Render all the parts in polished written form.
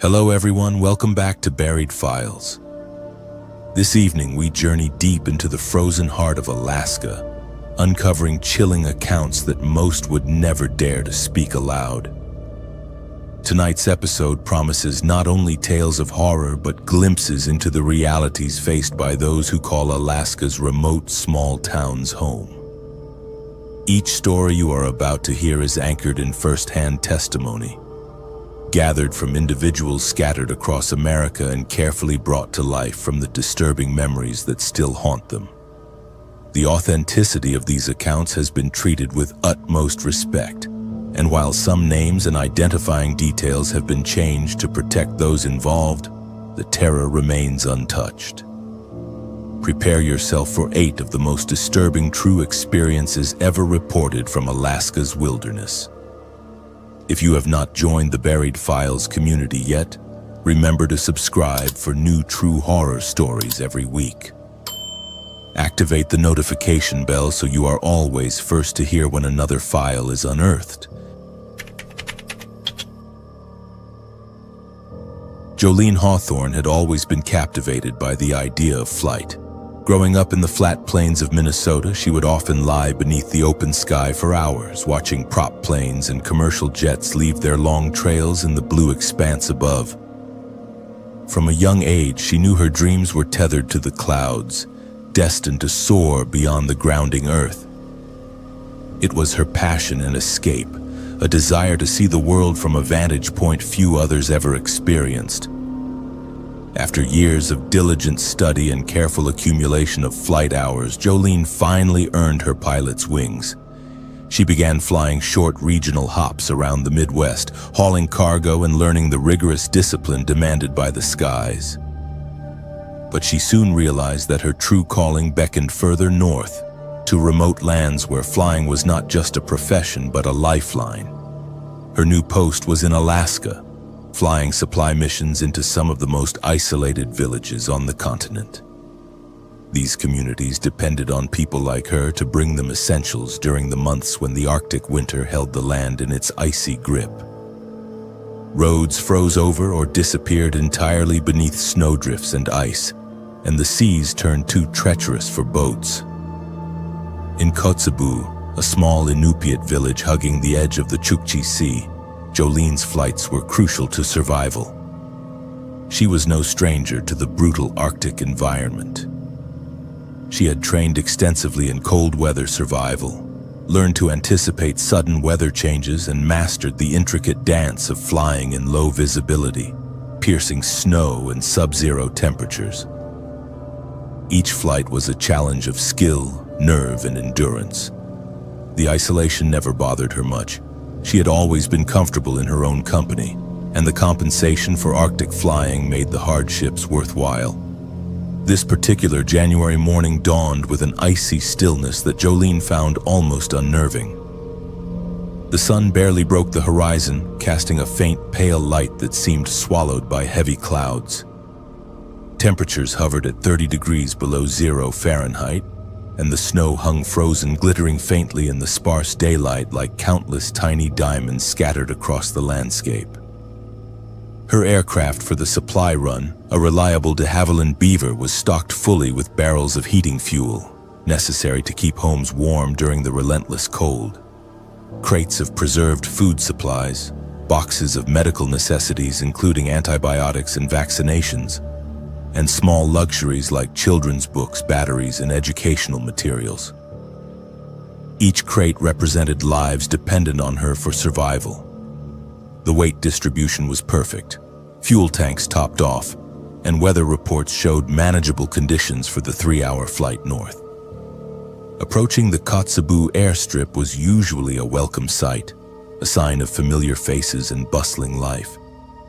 Hello everyone, welcome back to Buried Files. This evening we journey deep into the frozen heart of Alaska, uncovering chilling accounts that most would never dare to speak aloud. Tonight's episode promises not only tales of horror but glimpses into the realities faced by those who call Alaska's remote small towns home. Each story you are about to hear is anchored in first-hand testimony, gathered from individuals scattered across America and carefully brought to life from the disturbing memories that still haunt them. The authenticity of these accounts has been treated with utmost respect, and while some names and identifying details have been changed to protect those involved, the terror remains untouched. Prepare yourself for 8 of the most disturbing true experiences ever reported from Alaska's wilderness. If you have not joined the Buried Files community yet, remember to subscribe for new true horror stories every week. Activate the notification bell so you are always first to hear when another file is unearthed. Jolene Hawthorne had always been captivated by the idea of flight. Growing up in the flat plains of Minnesota, she would often lie beneath the open sky for hours, watching prop planes and commercial jets leave their long trails in the blue expanse above. From a young age, she knew her dreams were tethered to the clouds, destined to soar beyond the grounding earth. It was her passion and escape, a desire to see the world from a vantage point few others ever experienced. After years of diligent study and careful accumulation of flight hours, Jolene finally earned her pilot's wings. She began flying short regional hops around the Midwest, hauling cargo and learning the rigorous discipline demanded by the skies. But she soon realized that her true calling beckoned further north, to remote lands where flying was not just a profession but a lifeline. Her new post was in Alaska, flying supply missions into some of the most isolated villages on the continent. These communities depended on people like her to bring them essentials during the months when the Arctic winter held the land in its icy grip. Roads froze over or disappeared entirely beneath snowdrifts and ice, and the seas turned too treacherous for boats. In Kotzebue, a small Inupiat village hugging the edge of the Chukchi Sea, Jolene's flights were crucial to survival. She was no stranger to the brutal Arctic environment. She had trained extensively in cold weather survival, learned to anticipate sudden weather changes, and mastered the intricate dance of flying in low visibility, piercing snow and sub-zero temperatures. Each flight was a challenge of skill, nerve, and endurance. The isolation never bothered her much. She had always been comfortable in her own company, and the compensation for Arctic flying made the hardships worthwhile. This particular January morning dawned with an icy stillness that Jolene found almost unnerving. The sun barely broke the horizon, casting a faint pale light that seemed swallowed by heavy clouds. Temperatures hovered at 30 degrees below 0 Fahrenheit, and the snow hung frozen, glittering faintly in the sparse daylight like countless tiny diamonds scattered across the landscape. Her aircraft for the supply run, a reliable de Havilland Beaver, was stocked fully with barrels of heating fuel, necessary to keep homes warm during the relentless cold. Crates of preserved food supplies, boxes of medical necessities including antibiotics and vaccinations, and small luxuries like children's books, batteries, and educational materials. Each crate represented lives dependent on her for survival. The weight distribution was perfect, fuel tanks topped off, and weather reports showed manageable conditions for the 3-hour flight north. Approaching the Kotzebue airstrip was usually a welcome sight, a sign of familiar faces and bustling life.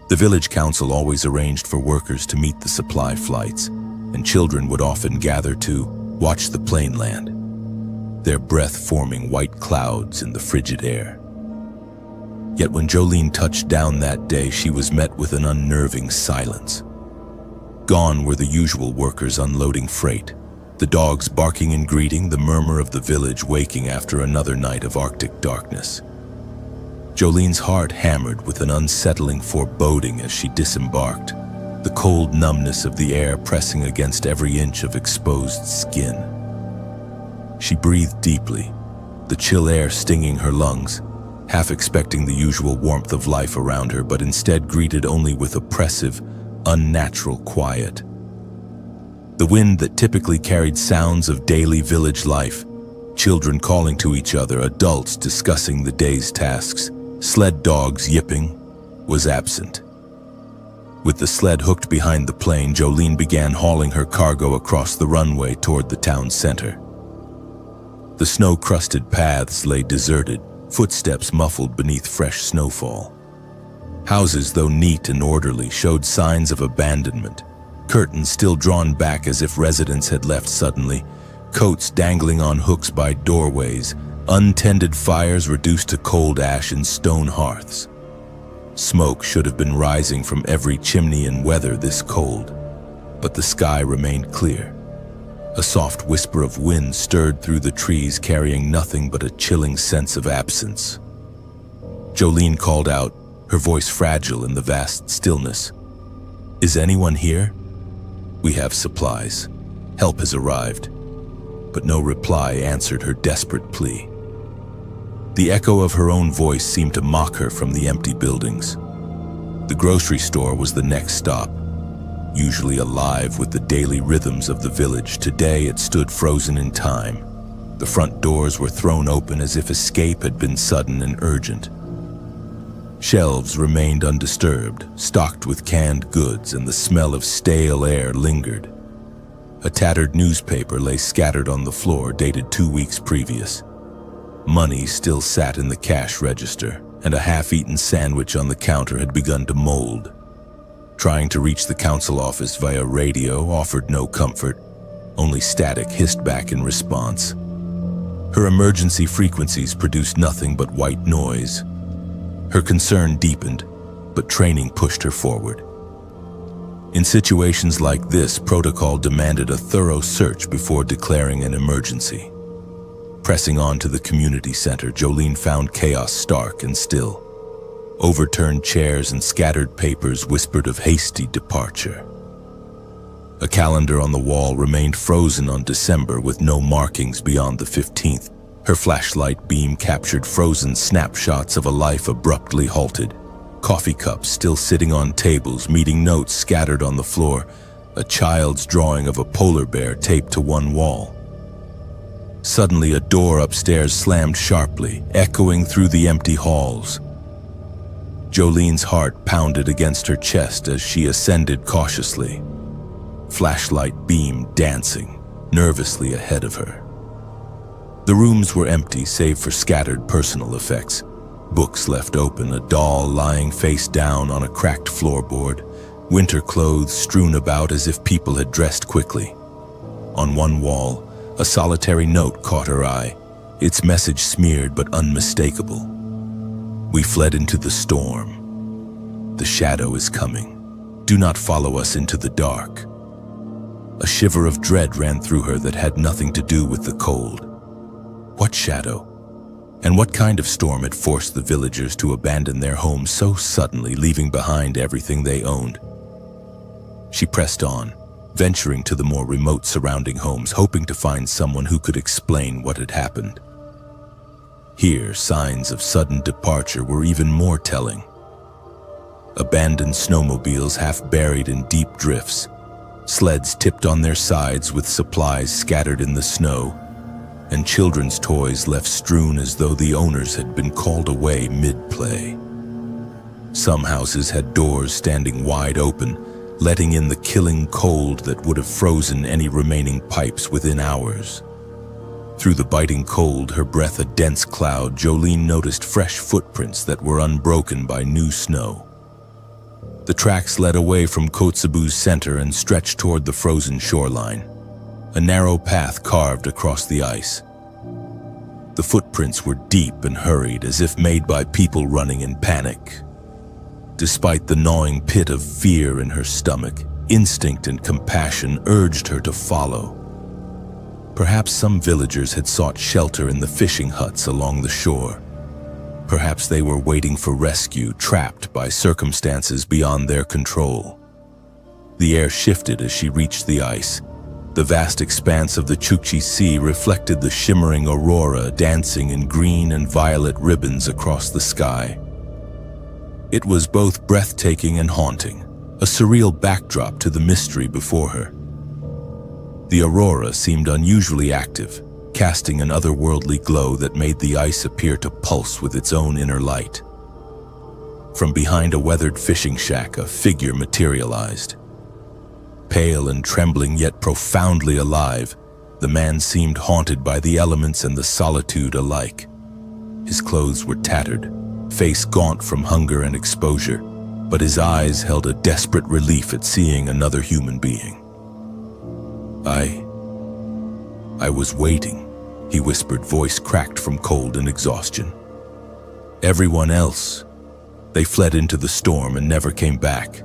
The village council always arranged for workers to meet the supply flights, and children would often gather to watch the plane land, their breath forming white clouds in the frigid air. Yet when Jolene touched down that day, she was met with an unnerving silence. Gone were the usual workers unloading freight, the dogs barking in greeting, the murmur of the village waking after another night of Arctic darkness. Jolene's heart hammered with an unsettling foreboding as she disembarked, the cold numbness of the air pressing against every inch of exposed skin. She breathed deeply, the chill air stinging her lungs, half expecting the usual warmth of life around her, but instead greeted only with oppressive, unnatural quiet. The wind that typically carried sounds of daily village life, children calling to each other, adults discussing the day's tasks, sled dogs yipping, was absent. With the sled hooked behind the plane, Jolene began hauling her cargo across the runway toward the town center. The snow-crusted paths lay deserted, footsteps muffled beneath fresh snowfall. Houses, though neat and orderly, showed signs of abandonment, curtains still drawn back as if residents had left suddenly, coats dangling on hooks by doorways, untended fires reduced to cold ash in stone hearths. Smoke should have been rising from every chimney in weather this cold, but the sky remained clear. A soft whisper of wind stirred through the trees, carrying nothing but a chilling sense of absence. Jolene called out, her voice fragile in the vast stillness. "Is anyone here? We have supplies. Help has arrived." But no reply answered her desperate plea. The echo of her own voice seemed to mock her from the empty buildings. The grocery store was the next stop. Usually alive with the daily rhythms of the village, today it stood frozen in time. The front doors were thrown open as if escape had been sudden and urgent. Shelves remained undisturbed, stocked with canned goods, and the smell of stale air lingered. A tattered newspaper lay scattered on the floor, dated 2 weeks previous. Money still sat in the cash register, and a half-eaten sandwich on the counter had begun to mold. Trying to reach the council office via radio offered no comfort. Only static hissed back in response. Her emergency frequencies produced nothing but white noise. Her concern deepened, but training pushed her forward. In situations like this, protocol demanded a thorough search before declaring an emergency. Pressing on to the community center, Jolene found chaos stark and still. Overturned chairs and scattered papers whispered of hasty departure. A calendar on the wall remained frozen on December with no markings beyond the 15th. Her flashlight beam captured frozen snapshots of a life abruptly halted. Coffee cups still sitting on tables, meeting notes scattered on the floor, a child's drawing of a polar bear taped to one wall. Suddenly, a door upstairs slammed sharply, echoing through the empty halls. Jolene's heart pounded against her chest as she ascended cautiously, flashlight beam dancing nervously ahead of her. The rooms were empty save for scattered personal effects. Books left open, a doll lying face down on a cracked floorboard, winter clothes strewn about as if people had dressed quickly. On one wall, a solitary note caught her eye, its message smeared but unmistakable. "We fled into the storm. The shadow is coming. Do not follow us into the dark." A shiver of dread ran through her that had nothing to do with the cold. What shadow? And what kind of storm had forced the villagers to abandon their homes so suddenly, leaving behind everything they owned? She pressed on, venturing to the more remote surrounding homes, hoping to find someone who could explain what had happened. Here, signs of sudden departure were even more telling. Abandoned snowmobiles half buried in deep drifts, sleds tipped on their sides with supplies scattered in the snow, and children's toys left strewn as though the owners had been called away mid-play. Some houses had doors standing wide open, letting in the killing cold that would have frozen any remaining pipes within hours. Through the biting cold, her breath a dense cloud, Jolene noticed fresh footprints that were unbroken by new snow. The tracks led away from Kotzebue's center and stretched toward the frozen shoreline, a narrow path carved across the ice. The footprints were deep and hurried, as if made by people running in panic. Despite the gnawing pit of fear in her stomach, instinct and compassion urged her to follow. Perhaps some villagers had sought shelter in the fishing huts along the shore. Perhaps they were waiting for rescue, trapped by circumstances beyond their control. The air shifted as she reached the ice. The vast expanse of the Chukchi Sea reflected the shimmering aurora dancing in green and violet ribbons across the sky. It was both breathtaking and haunting, a surreal backdrop to the mystery before her. The aurora seemed unusually active, casting an otherworldly glow that made the ice appear to pulse with its own inner light. From behind a weathered fishing shack, a figure materialized. Pale and trembling yet profoundly alive, the man seemed haunted by the elements and the solitude alike. His clothes were tattered, face gaunt from hunger and exposure, but his eyes held a desperate relief at seeing another human being. I was waiting, he whispered, voice cracked from cold and exhaustion. Everyone else, they fled into the storm and never came back.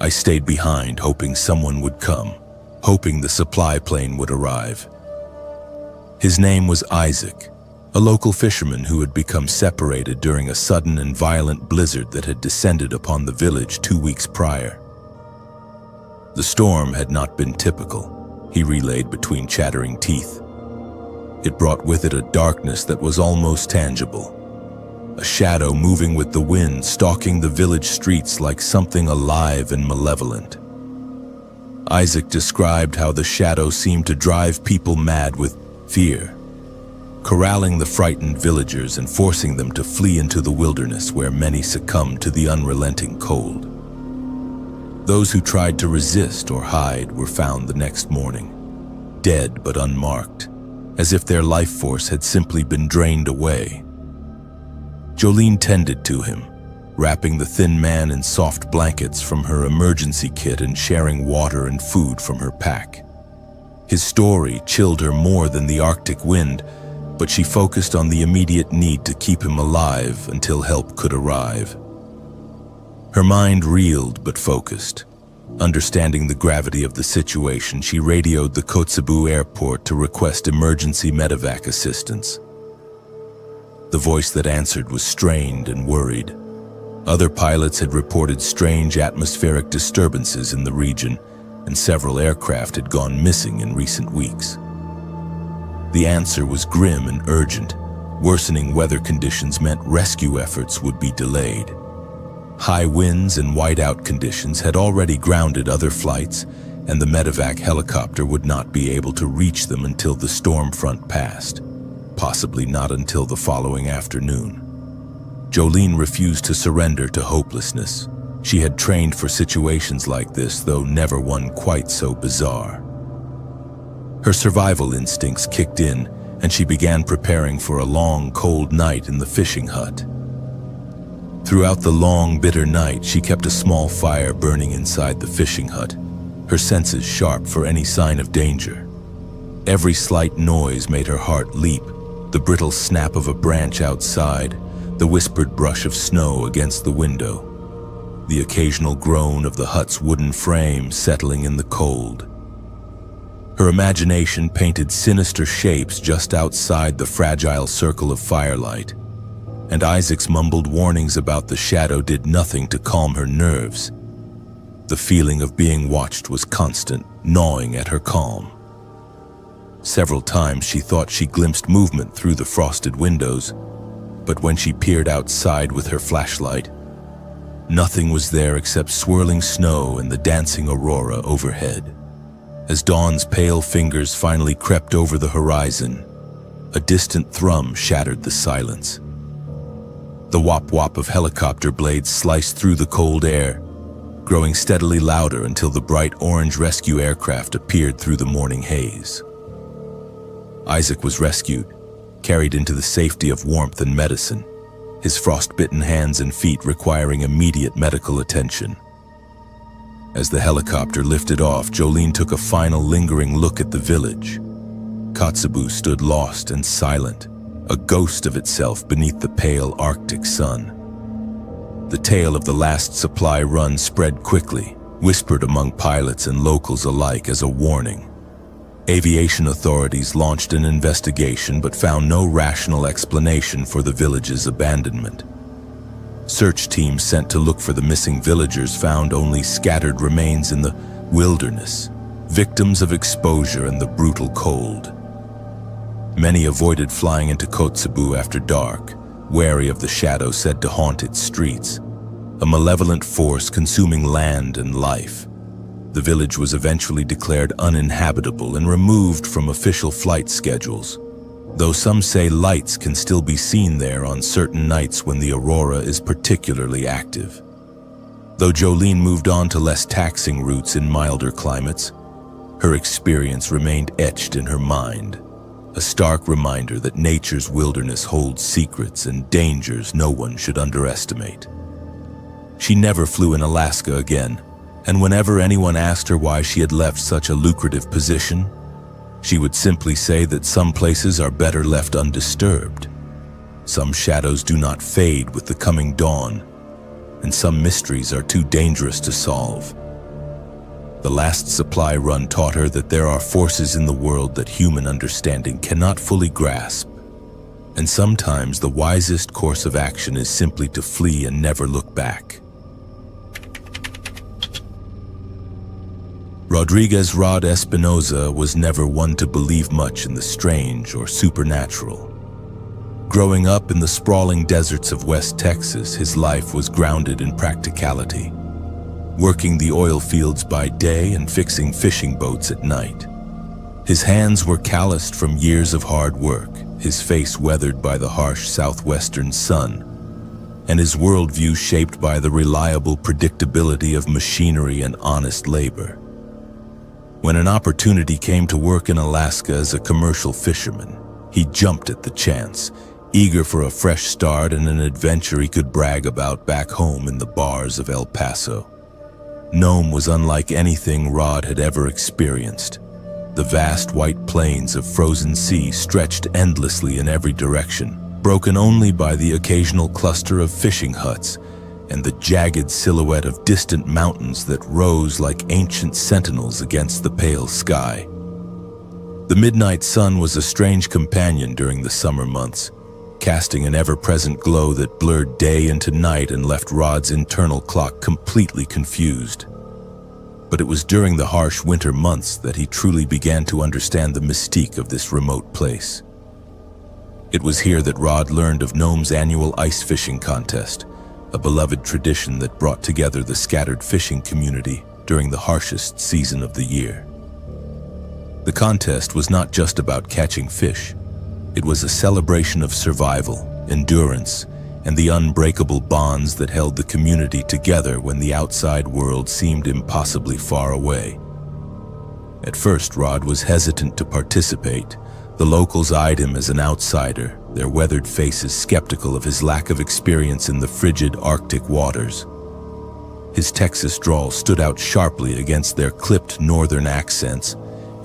I stayed behind, hoping someone would come, hoping the supply plane would arrive. His name was Isaac, a local fisherman who had become separated during a sudden and violent blizzard that had descended upon the village 2 weeks prior. The storm had not been typical, he relayed between chattering teeth. It brought with it a darkness that was almost tangible. A shadow moving with the wind, stalking the village streets like something alive and malevolent. Isaac described how the shadow seemed to drive people mad with fear, corralling the frightened villagers and forcing them to flee into the wilderness where many succumbed to the unrelenting cold. Those who tried to resist or hide were found the next morning, dead but unmarked, as if their life force had simply been drained away. Jolene tended to him, wrapping the thin man in soft blankets from her emergency kit and sharing water and food from her pack. His story chilled her more than the Arctic wind, but she focused on the immediate need to keep him alive until help could arrive. Her mind reeled but focused. Understanding the gravity of the situation, she radioed the Kotzebue airport to request emergency medevac assistance. The voice that answered was strained and worried. Other pilots had reported strange atmospheric disturbances in the region, and several aircraft had gone missing in recent weeks. The answer was grim and urgent. Worsening weather conditions meant rescue efforts would be delayed. High winds and whiteout conditions had already grounded other flights, and the medevac helicopter would not be able to reach them until the storm front passed, possibly not until the following afternoon. Jolene refused to surrender to hopelessness. She had trained for situations like this, though never one quite so bizarre. Her survival instincts kicked in, and she began preparing for a long, cold night in the fishing hut. Throughout the long, bitter night, she kept a small fire burning inside the fishing hut, her senses sharp for any sign of danger. Every slight noise made her heart leap, the brittle snap of a branch outside, the whispered brush of snow against the window, the occasional groan of the hut's wooden frame settling in the cold. Her imagination painted sinister shapes just outside the fragile circle of firelight, and Isaac's mumbled warnings about the shadow did nothing to calm her nerves. The feeling of being watched was constant, gnawing at her calm. Several times she thought she glimpsed movement through the frosted windows, but when she peered outside with her flashlight, nothing was there except swirling snow and the dancing aurora overhead. As dawn's pale fingers finally crept over the horizon, a distant thrum shattered the silence. The whop-whop of helicopter blades sliced through the cold air, growing steadily louder until the bright orange rescue aircraft appeared through the morning haze. Isaac was rescued, carried into the safety of warmth and medicine, his frostbitten hands and feet requiring immediate medical attention. As the helicopter lifted off, Jolene took a final lingering look at the village. Kotzebue stood lost and silent, a ghost of itself beneath the pale Arctic sun. The tale of the last supply run spread quickly, whispered among pilots and locals alike as a warning. Aviation authorities launched an investigation but found no rational explanation for the village's abandonment. Search teams sent to look for the missing villagers found only scattered remains in the wilderness, victims of exposure and the brutal cold. Many avoided flying into Kotzebue after dark, wary of the shadow said to haunt its streets, a malevolent force consuming land and life. The village was eventually declared uninhabitable and removed from official flight schedules, though some say lights can still be seen there on certain nights when the aurora is particularly active. Though Jolene moved on to less taxing routes in milder climates, her experience remained etched in her mind, a stark reminder that nature's wilderness holds secrets and dangers no one should underestimate. She never flew in Alaska again, and whenever anyone asked her why she had left such a lucrative position, she would simply say that some places are better left undisturbed. Some shadows do not fade with the coming dawn, and some mysteries are too dangerous to solve. The last supply run taught her that there are forces in the world that human understanding cannot fully grasp, and sometimes the wisest course of action is simply to flee and never look back. Rodriguez Rod Espinoza was never one to believe much in the strange or supernatural. Growing up in the sprawling deserts of West Texas, his life was grounded in practicality, working the oil fields by day and fixing fishing boats at night. His hands were calloused from years of hard work, his face weathered by the harsh southwestern sun, and his worldview shaped by the reliable predictability of machinery and honest labor. When an opportunity came to work in Alaska as a commercial fisherman, he jumped at the chance, eager for a fresh start and an adventure he could brag about back home in the bars of El Paso. Nome was unlike anything Rod had ever experienced. The vast white plains of frozen sea stretched endlessly in every direction, broken only by the occasional cluster of fishing huts and the jagged silhouette of distant mountains that rose like ancient sentinels against the pale sky. The midnight sun was a strange companion during the summer months, casting an ever-present glow that blurred day into night and left Rod's internal clock completely confused. But it was during the harsh winter months that he truly began to understand the mystique of this remote place. It was here that Rod learned of Nome's annual ice fishing contest, a beloved tradition that brought together the scattered fishing community during the harshest season of the year. The contest was not just about catching fish. It was a celebration of survival, endurance, and the unbreakable bonds that held the community together when the outside world seemed impossibly far away. At first, Rod was hesitant to participate. The locals eyed him as an outsider, their weathered faces skeptical of his lack of experience in the frigid Arctic waters. His Texas drawl stood out sharply against their clipped northern accents,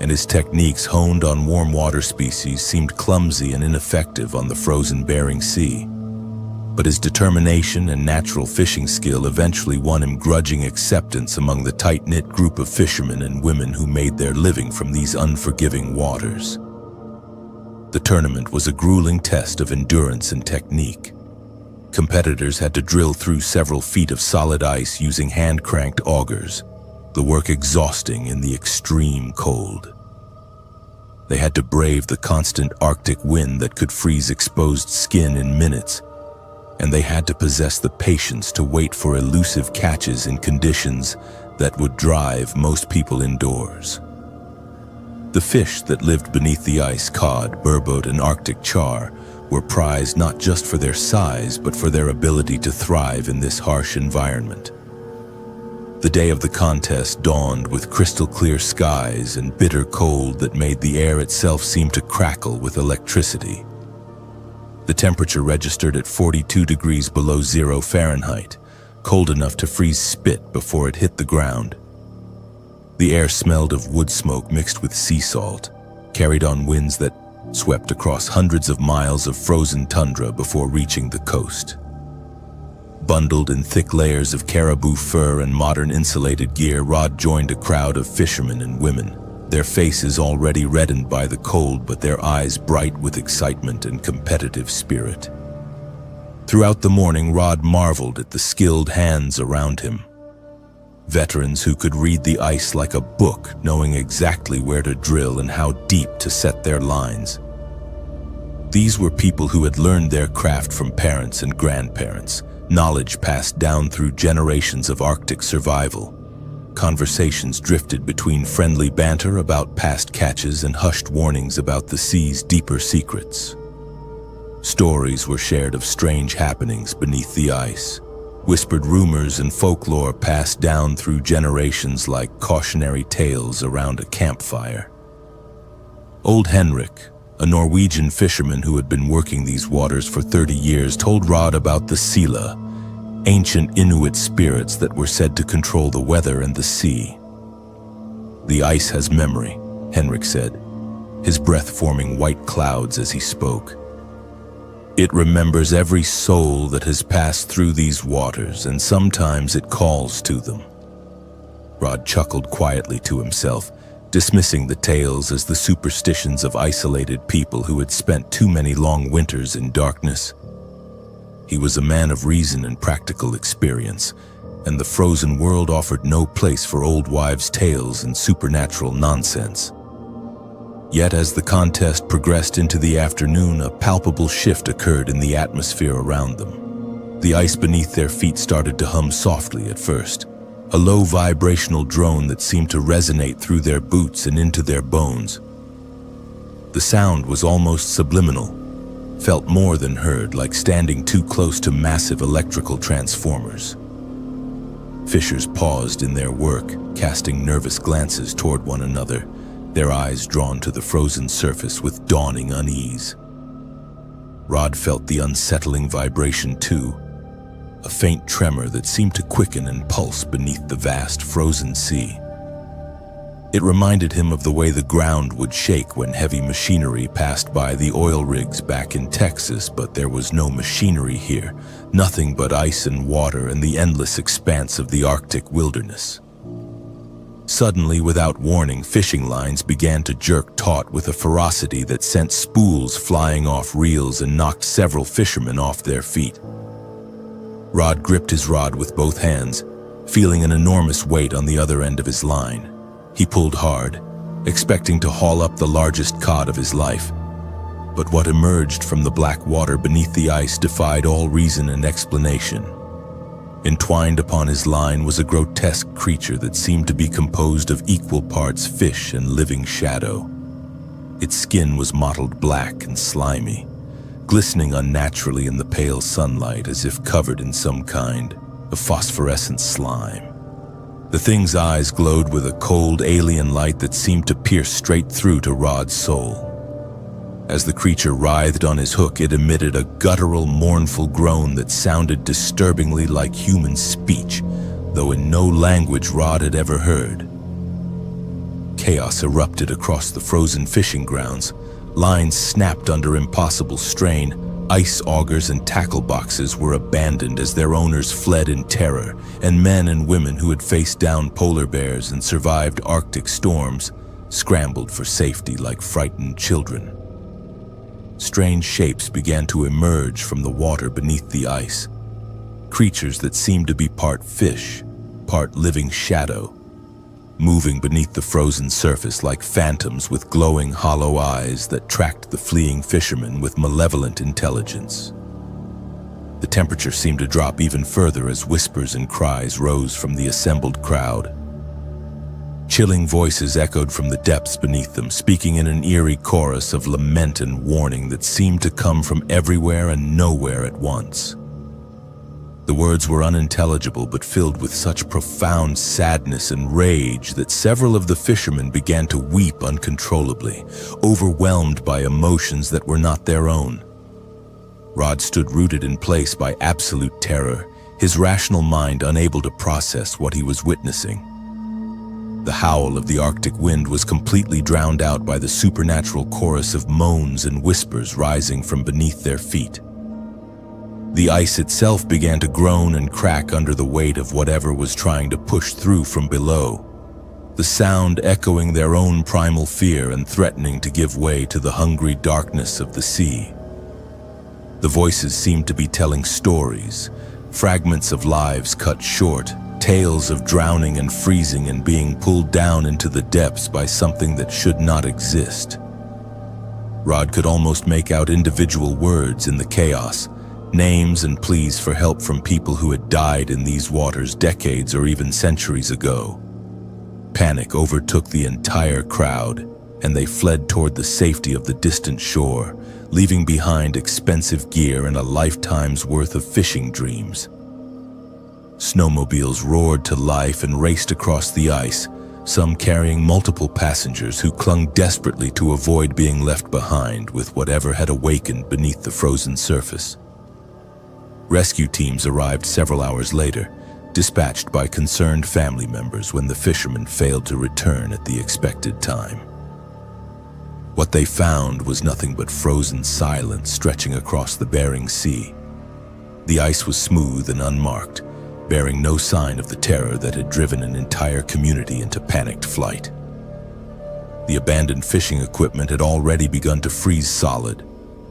and his techniques honed on warm water species seemed clumsy and ineffective on the frozen Bering Sea. But his determination and natural fishing skill eventually won him grudging acceptance among the tight-knit group of fishermen and women who made their living from these unforgiving waters. The tournament was a grueling test of endurance and technique. Competitors had to drill through several feet of solid ice using hand-cranked augers, the work exhausting in the extreme cold. They had to brave the constant Arctic wind that could freeze exposed skin in minutes, and they had to possess the patience to wait for elusive catches in conditions that would drive most people indoors. The fish that lived beneath the ice, cod, burbot, and Arctic char, were prized not just for their size, but for their ability to thrive in this harsh environment. The day of the contest dawned with crystal-clear skies and bitter cold that made the air itself seem to crackle with electricity. The temperature registered at 42 degrees below zero Fahrenheit, cold enough to freeze spit before it hit the ground. The air smelled of wood smoke mixed with sea salt, carried on winds that swept across hundreds of miles of frozen tundra before reaching the coast. Bundled in thick layers of caribou fur and modern insulated gear, Rod joined a crowd of fishermen and women, their faces already reddened by the cold, but their eyes bright with excitement and competitive spirit. Throughout the morning, Rod marveled at the skilled hands around him. Veterans who could read the ice like a book, knowing exactly where to drill and how deep to set their lines. These were people who had learned their craft from parents and grandparents, knowledge passed down through generations of Arctic survival. Conversations drifted between friendly banter about past catches and hushed warnings about the sea's deeper secrets. Stories were shared of strange happenings beneath the ice. Whispered rumors and folklore passed down through generations like cautionary tales around a campfire. Old Henrik, a Norwegian fisherman who had been working these waters for 30 years, told Rod about the Sila, ancient Inuit spirits that were said to control the weather and the sea. "The ice has memory," Henrik said, his breath forming white clouds as he spoke. "It remembers every soul that has passed through these waters, and sometimes it calls to them." Rod chuckled quietly to himself, dismissing the tales as the superstitions of isolated people who had spent too many long winters in darkness. He was a man of reason and practical experience, and the frozen world offered no place for old wives' tales and supernatural nonsense. Yet as the contest progressed into the afternoon, a palpable shift occurred in the atmosphere around them. The ice beneath their feet started to hum softly at first, a low vibrational drone that seemed to resonate through their boots and into their bones. The sound was almost subliminal, felt more than heard, like standing too close to massive electrical transformers. Fishers paused in their work, casting nervous glances toward one another, their eyes drawn to the frozen surface with dawning unease. Rod felt the unsettling vibration too, a faint tremor that seemed to quicken and pulse beneath the vast frozen sea. It reminded him of the way the ground would shake when heavy machinery passed by the oil rigs back in Texas, but there was no machinery here, nothing but ice and water and the endless expanse of the Arctic wilderness. Suddenly, without warning, fishing lines began to jerk taut with a ferocity that sent spools flying off reels and knocked several fishermen off their feet. Rod gripped his rod with both hands, feeling an enormous weight on the other end of his line. He pulled hard, expecting to haul up the largest cod of his life. But what emerged from the black water beneath the ice defied all reason and explanation. Entwined upon his line was a grotesque creature that seemed to be composed of equal parts fish and living shadow. Its skin was mottled black and slimy, glistening unnaturally in the pale sunlight as if covered in some kind of phosphorescent slime. The thing's eyes glowed with a cold, alien light that seemed to pierce straight through to Rod's soul. As the creature writhed on his hook, it emitted a guttural, mournful groan that sounded disturbingly like human speech, though in no language Rod had ever heard. Chaos erupted across the frozen fishing grounds. Lines snapped under impossible strain. Ice augers and tackle boxes were abandoned as their owners fled in terror, and men and women who had faced down polar bears and survived Arctic storms scrambled for safety like frightened children. Strange shapes began to emerge from the water beneath the ice, creatures that seemed to be part fish, part living shadow, moving beneath the frozen surface like phantoms with glowing hollow eyes that tracked the fleeing fishermen with malevolent intelligence. The temperature seemed to drop even further as whispers and cries rose from the assembled crowd. Chilling voices echoed from the depths beneath them, speaking in an eerie chorus of lament and warning that seemed to come from everywhere and nowhere at once. The words were unintelligible but filled with such profound sadness and rage that several of the fishermen began to weep uncontrollably, overwhelmed by emotions that were not their own. Rod stood rooted in place by absolute terror, his rational mind unable to process what he was witnessing. The howl of the Arctic wind was completely drowned out by the supernatural chorus of moans and whispers rising from beneath their feet. The ice itself began to groan and crack under the weight of whatever was trying to push through from below. the sound echoing their own primal fear and threatening to give way to the hungry darkness of the sea. The voices seemed to be telling stories, fragments of lives cut short, tales of drowning and freezing and being pulled down into the depths by something that should not exist. Rod could almost make out individual words in the chaos, names and pleas for help from people who had died in these waters decades or even centuries ago. Panic overtook the entire crowd, and they fled toward the safety of the distant shore, leaving behind expensive gear and a lifetime's worth of fishing dreams. Snowmobiles roared to life and raced across the ice, some carrying multiple passengers who clung desperately to avoid being left behind with whatever had awakened beneath the frozen surface. Rescue teams arrived several hours later, dispatched by concerned family members when the fishermen failed to return at the expected time. What they found was nothing but frozen silence stretching across the Bering Sea. The ice was smooth and unmarked, bearing no sign of the terror that had driven an entire community into panicked flight. The abandoned fishing equipment had already begun to freeze solid,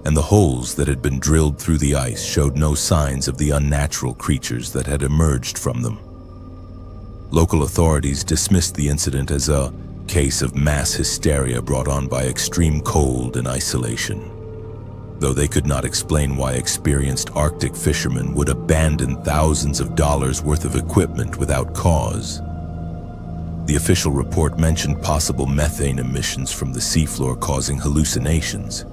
and the holes that had been drilled through the ice showed no signs of the unnatural creatures that had emerged from them. Local authorities dismissed the incident as a case of mass hysteria brought on by extreme cold and isolation, though they could not explain why experienced Arctic fishermen would abandon thousands of dollars worth of equipment without cause. The official report mentioned possible methane emissions from the seafloor causing hallucinations,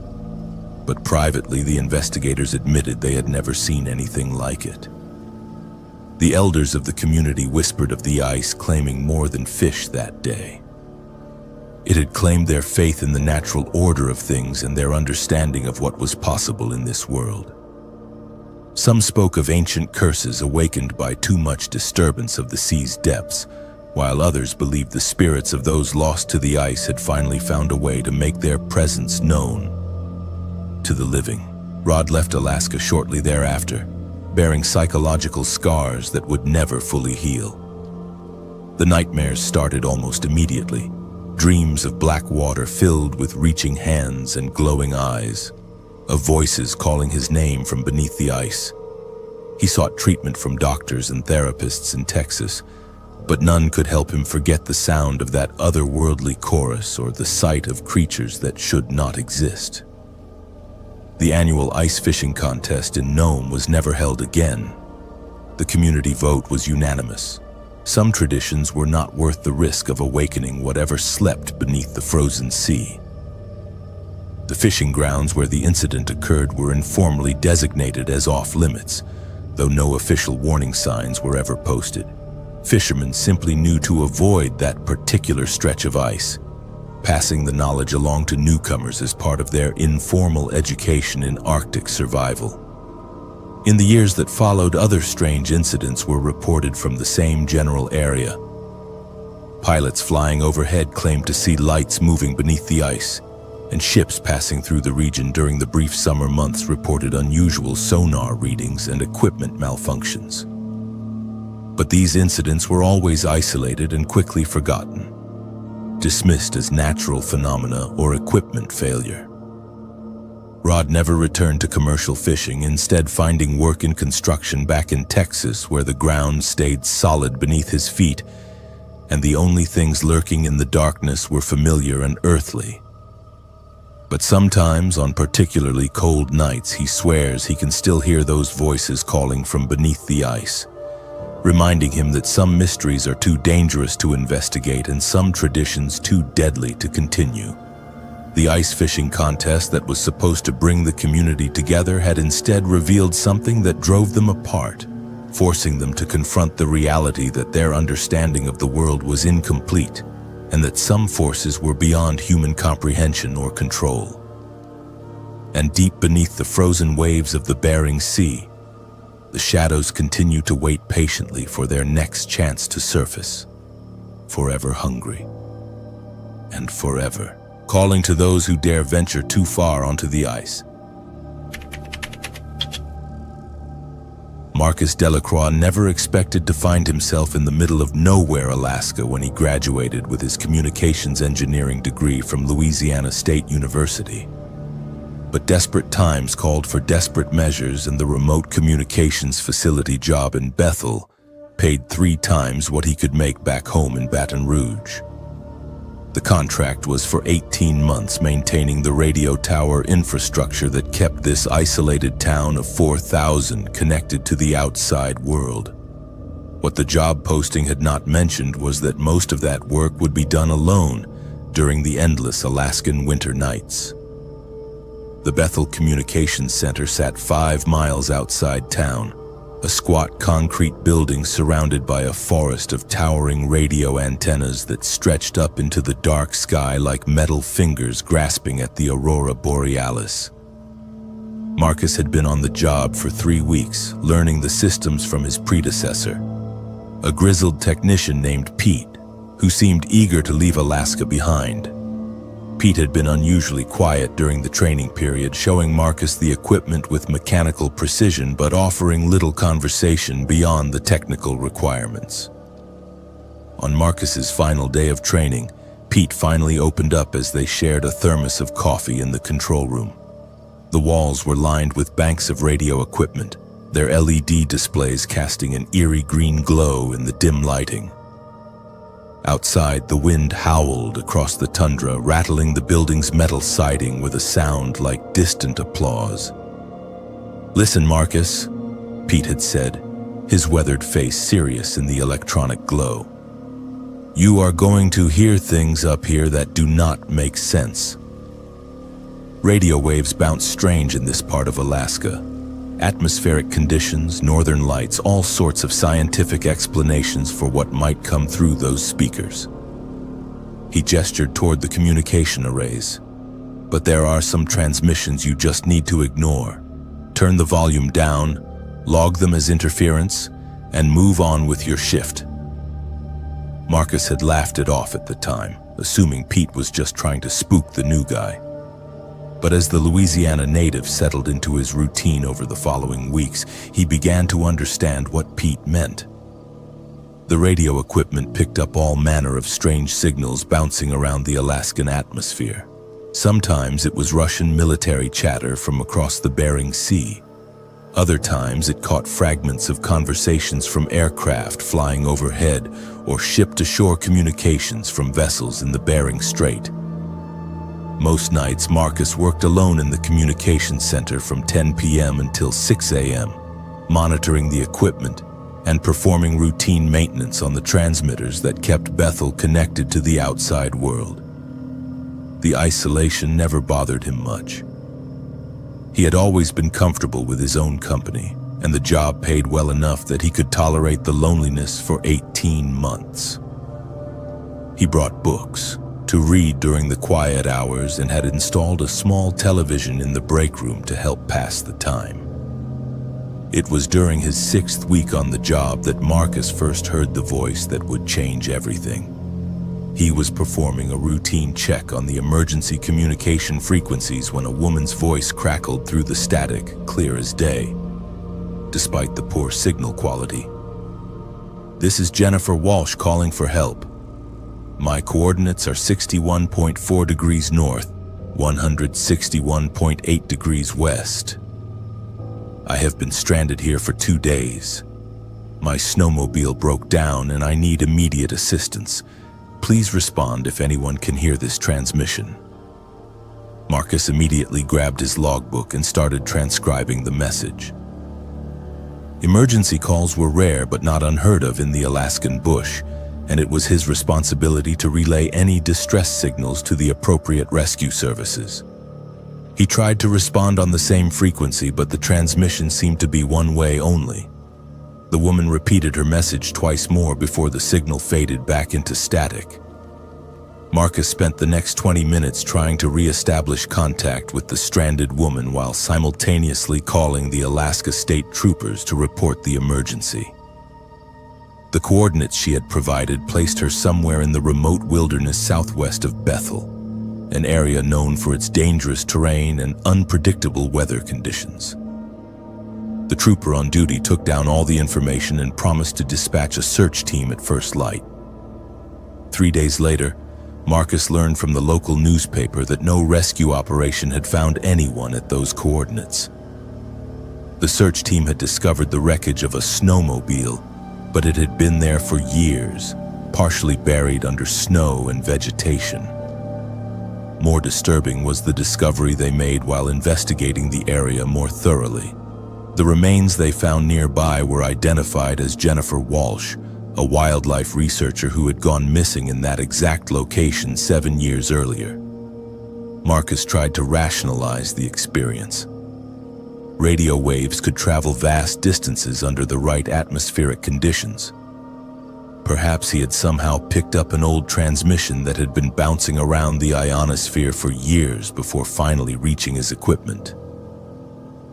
but privately the investigators admitted they had never seen anything like it. The elders of the community whispered of the ice claiming more than fish that day. It had claimed their faith in the natural order of things and their understanding of what was possible in this world. Some spoke of ancient curses awakened by too much disturbance of the sea's depths, while others believed the spirits of those lost to the ice had finally found a way to make their presence known to the living. Rod left Alaska shortly thereafter, bearing psychological scars that would never fully heal. The nightmares started almost immediately, dreams of black water filled with reaching hands and glowing eyes, of voices calling his name from beneath the ice. He sought treatment from doctors and therapists in Texas, but none could help him forget the sound of that otherworldly chorus or the sight of creatures that should not exist. The annual ice fishing contest in Nome was never held again. The community vote was unanimous. Some traditions were not worth the risk of awakening whatever slept beneath the frozen sea. The fishing grounds where the incident occurred were informally designated as off-limits, though no official warning signs were ever posted. Fishermen simply knew to avoid that particular stretch of ice, passing the knowledge along to newcomers as part of their informal education in Arctic survival. In the years that followed, other strange incidents were reported from the same general area. Pilots flying overhead claimed to see lights moving beneath the ice, and ships passing through the region during the brief summer months reported unusual sonar readings and equipment malfunctions. But these incidents were always isolated and quickly forgotten, dismissed as natural phenomena or equipment failure. Rod never returned to commercial fishing, instead finding work in construction back in Texas, where the ground stayed solid beneath his feet, and the only things lurking in the darkness were familiar and earthly. But sometimes, on particularly cold nights, he swears he can still hear those voices calling from beneath the ice, reminding him that some mysteries are too dangerous to investigate and some traditions too deadly to continue. The ice fishing contest that was supposed to bring the community together had instead revealed something that drove them apart, forcing them to confront the reality that their understanding of the world was incomplete and that some forces were beyond human comprehension or control. And deep beneath the frozen waves of the Bering Sea, the shadows continue to wait patiently for their next chance to surface, forever hungry and forever calling to those who dare venture too far onto the ice. Marcus Delacroix never expected to find himself in the middle of nowhere, Alaska, when he graduated with his communications engineering degree from Louisiana State University. But desperate times called for desperate measures, and the remote communications facility job in Bethel paid 3 times what he could make back home in Baton Rouge. The contract was for 18 months, maintaining the radio tower infrastructure that kept this isolated town of 4,000 connected to the outside world. What the job posting had not mentioned was that most of that work would be done alone during the endless Alaskan winter nights. The Bethel Communications Center sat 5 miles outside town, a squat concrete building surrounded by a forest of towering radio antennas that stretched up into the dark sky like metal fingers grasping at the aurora borealis. Marcus had been on the job for 3 weeks, learning the systems from his predecessor, a grizzled technician named Pete, who seemed eager to leave Alaska behind. Pete had been unusually quiet during the training period, showing Marcus the equipment with mechanical precision but offering little conversation beyond the technical requirements. On Marcus's final day of training, Pete finally opened up as they shared a thermos of coffee in the control room. The walls were lined with banks of radio equipment, their LED displays casting an eerie green glow in the dim lighting. Outside, the wind howled across the tundra, rattling the building's metal siding with a sound like distant applause. "Listen, Marcus," Pete had said, his weathered face serious in the electronic glow. "You are going to hear things up here that do not make sense." Radio waves bounce strange in this part of Alaska. Atmospheric conditions, northern lights, all sorts of scientific explanations for what might come through those speakers. He gestured toward the communication arrays. "But there are some transmissions you just need to ignore. Turn the volume down, log them as interference, and move on with your shift." Marcus had laughed it off at the time, assuming Pete was just trying to spook the new guy. But as the Louisiana native settled into his routine over the following weeks, he began to understand what Pete meant. The radio equipment picked up all manner of strange signals bouncing around the Alaskan atmosphere. Sometimes it was Russian military chatter from across the Bering Sea. Other times it caught fragments of conversations from aircraft flying overhead or ship-to-shore communications from vessels in the Bering Strait. Most nights, Marcus worked alone in the communications center from 10 p.m. until 6 a.m., monitoring the equipment and performing routine maintenance on the transmitters that kept Bethel connected to the outside world. The isolation never bothered him much. He had always been comfortable with his own company, and the job paid well enough that he could tolerate the loneliness for 18 months. He brought books to read during the quiet hours and had installed a small television in the break room to help pass the time. It was during his 6th week on the job that Marcus first heard the voice that would change everything. He was performing a routine check on the emergency communication frequencies when a woman's voice crackled through the static, clear as day, despite the poor signal quality. "This is Jennifer Walsh calling for help. My coordinates are 61.4 degrees north, 161.8 degrees west. I have been stranded here for 2 days. My snowmobile broke down and I need immediate assistance. Please respond if anyone can hear this transmission." Marcus immediately grabbed his logbook and started transcribing the message. Emergency calls were rare but not unheard of in the Alaskan bush, and it was his responsibility to relay any distress signals to the appropriate rescue services. He tried to respond on the same frequency, but the transmission seemed to be one way only. The woman repeated her message twice more before the signal faded back into static. Marcus spent the next 20 minutes trying to re-establish contact with the stranded woman while simultaneously calling the Alaska State Troopers to report the emergency. The coordinates she had provided placed her somewhere in the remote wilderness southwest of Bethel, an area known for its dangerous terrain and unpredictable weather conditions. The trooper on duty took down all the information and promised to dispatch a search team at first light. 3 days later, Marcus learned from the local newspaper that no rescue operation had found anyone at those coordinates. The search team had discovered the wreckage of a snowmobile, but it had been there for years, partially buried under snow and vegetation. More disturbing was the discovery they made while investigating the area more thoroughly. The remains they found nearby were identified as Jennifer Walsh, a wildlife researcher who had gone missing in that exact location 7 years earlier. Marcus tried to rationalize the experience. Radio waves could travel vast distances under the right atmospheric conditions. Perhaps he had somehow picked up an old transmission that had been bouncing around the ionosphere for years before finally reaching his equipment.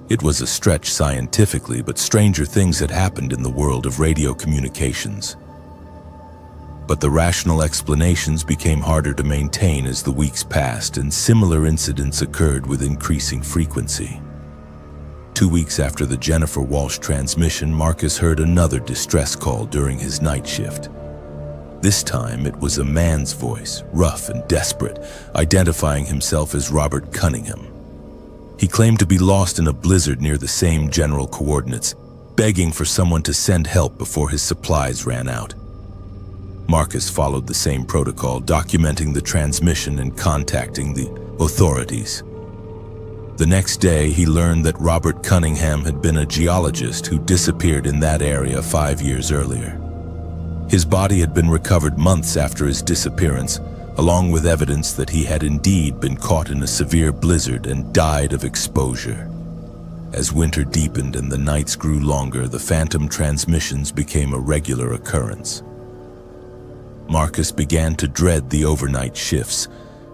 It was a stretch scientifically, but stranger things had happened in the world of radio communications. But the rational explanations became harder to maintain as the weeks passed, and similar incidents occurred with increasing frequency. 2 weeks after the Jennifer Walsh transmission, Marcus heard another distress call during his night shift. This time it was a man's voice, rough and desperate, identifying himself as Robert Cunningham. He claimed to be lost in a blizzard near the same general coordinates, begging for someone to send help before his supplies ran out. Marcus followed the same protocol, documenting the transmission and contacting the authorities. The next day, he learned that Robert Cunningham had been a geologist who disappeared in that area 5 years earlier. His body had been recovered months after his disappearance, along with evidence that he had indeed been caught in a severe blizzard and died of exposure. As winter deepened and the nights grew longer, the phantom transmissions became a regular occurrence. Marcus began to dread the overnight shifts,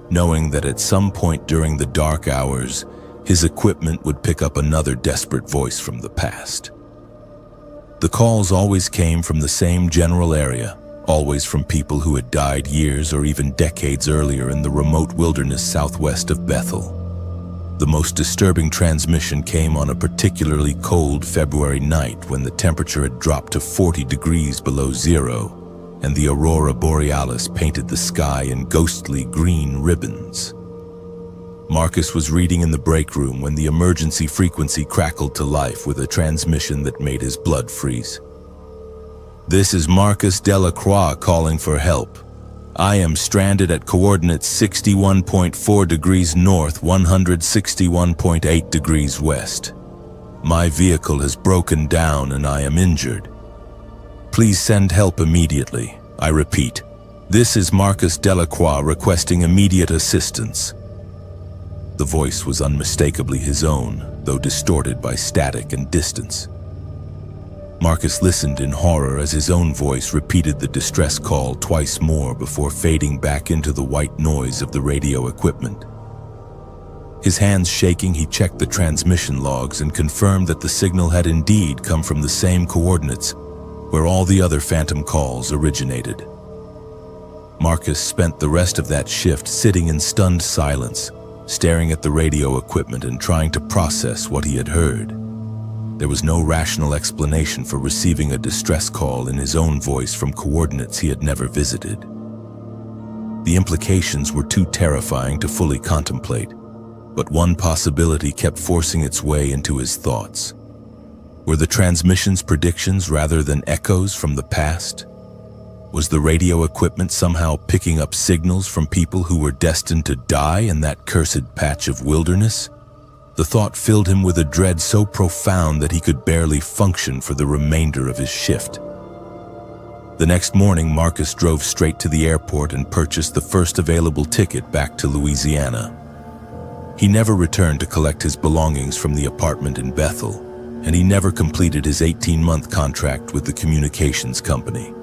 knowing that at some point during the dark hours, his equipment would pick up another desperate voice from the past. The calls always came from the same general area, always from people who had died years or even decades earlier in the remote wilderness southwest of Bethel. The most disturbing transmission came on a particularly cold February night when the temperature had dropped to 40 degrees below zero, and the aurora borealis painted the sky in ghostly green ribbons. Marcus was reading in the break room when the emergency frequency crackled to life with a transmission that made his blood freeze. "This is Marcus Delacroix calling for help. I am stranded at coordinates 61.4 degrees north, 161.8 degrees west. My vehicle has broken down and I am injured. Please send help immediately. I repeat, this is Marcus Delacroix requesting immediate assistance." The voice was unmistakably his own, though distorted by static and distance. Marcus listened in horror as his own voice repeated the distress call twice more before fading back into the white noise of the radio equipment. His hands shaking, he checked the transmission logs and confirmed that the signal had indeed come from the same coordinates where all the other phantom calls originated. Marcus spent the rest of that shift sitting in stunned silence, staring at the radio equipment and trying to process what he had heard. There was no rational explanation for receiving a distress call in his own voice from coordinates he had never visited. The implications were too terrifying to fully contemplate, but one possibility kept forcing its way into his thoughts. Were the transmissions predictions rather than echoes from the past? Was the radio equipment somehow picking up signals from people who were destined to die in that cursed patch of wilderness? The thought filled him with a dread so profound that he could barely function for the remainder of his shift. The next morning, Marcus drove straight to the airport and purchased the first available ticket back to Louisiana. He never returned to collect his belongings from the apartment in Bethel, and he never completed his 18-month contract with the communications company.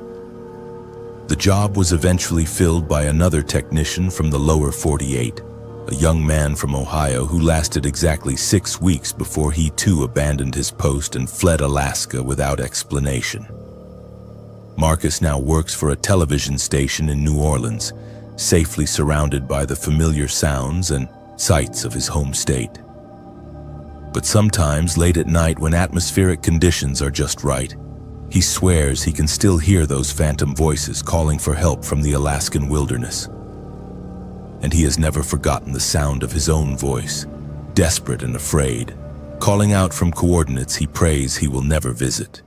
The job was eventually filled by another technician from the lower 48, a young man from Ohio who lasted exactly 6 weeks before he too abandoned his post and fled Alaska without explanation. Marcus now works for a television station in New Orleans, safely surrounded by the familiar sounds and sights of his home state. But sometimes, late at night when atmospheric conditions are just right, he swears he can still hear those phantom voices calling for help from the Alaskan wilderness. And he has never forgotten the sound of his own voice, desperate and afraid, calling out from coordinates he prays he will never visit.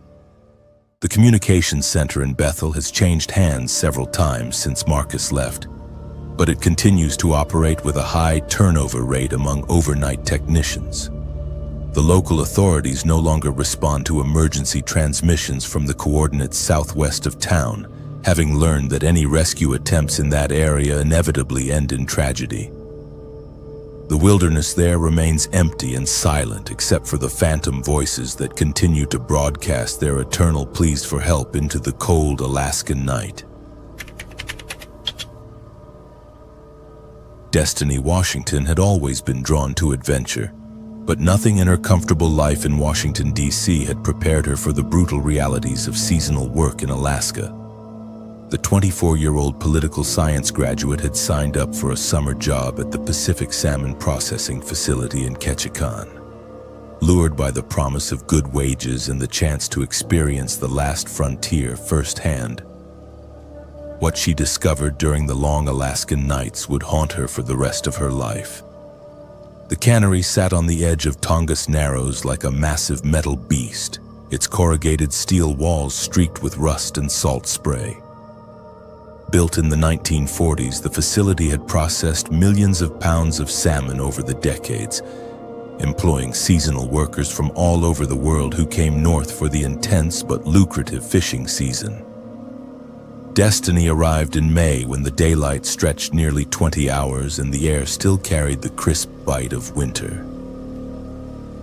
The communications center in Bethel has changed hands several times since Marcus left, but it continues to operate with a high turnover rate among overnight technicians. The local authorities no longer respond to emergency transmissions from the coordinates southwest of town, having learned that any rescue attempts in that area inevitably end in tragedy. The wilderness there remains empty and silent except for the phantom voices that continue to broadcast their eternal pleas for help into the cold Alaskan night. Destiny Washington had always been drawn to adventure, but nothing in her comfortable life in Washington, D.C. had prepared her for the brutal realities of seasonal work in Alaska. The 24-year-old political science graduate had signed up for a summer job at the Pacific Salmon Processing Facility in Ketchikan. Lured by the promise of good wages and the chance to experience the last frontier firsthand, what she discovered during the long Alaskan nights would haunt her for the rest of her life. The cannery sat on the edge of Tongass Narrows like a massive metal beast, its corrugated steel walls streaked with rust and salt spray. Built in the 1940s, the facility had processed millions of pounds of salmon over the decades, employing seasonal workers from all over the world who came north for the intense but lucrative fishing season. Destiny arrived in May when the daylight stretched nearly 20 hours and the air still carried the crisp bite of winter.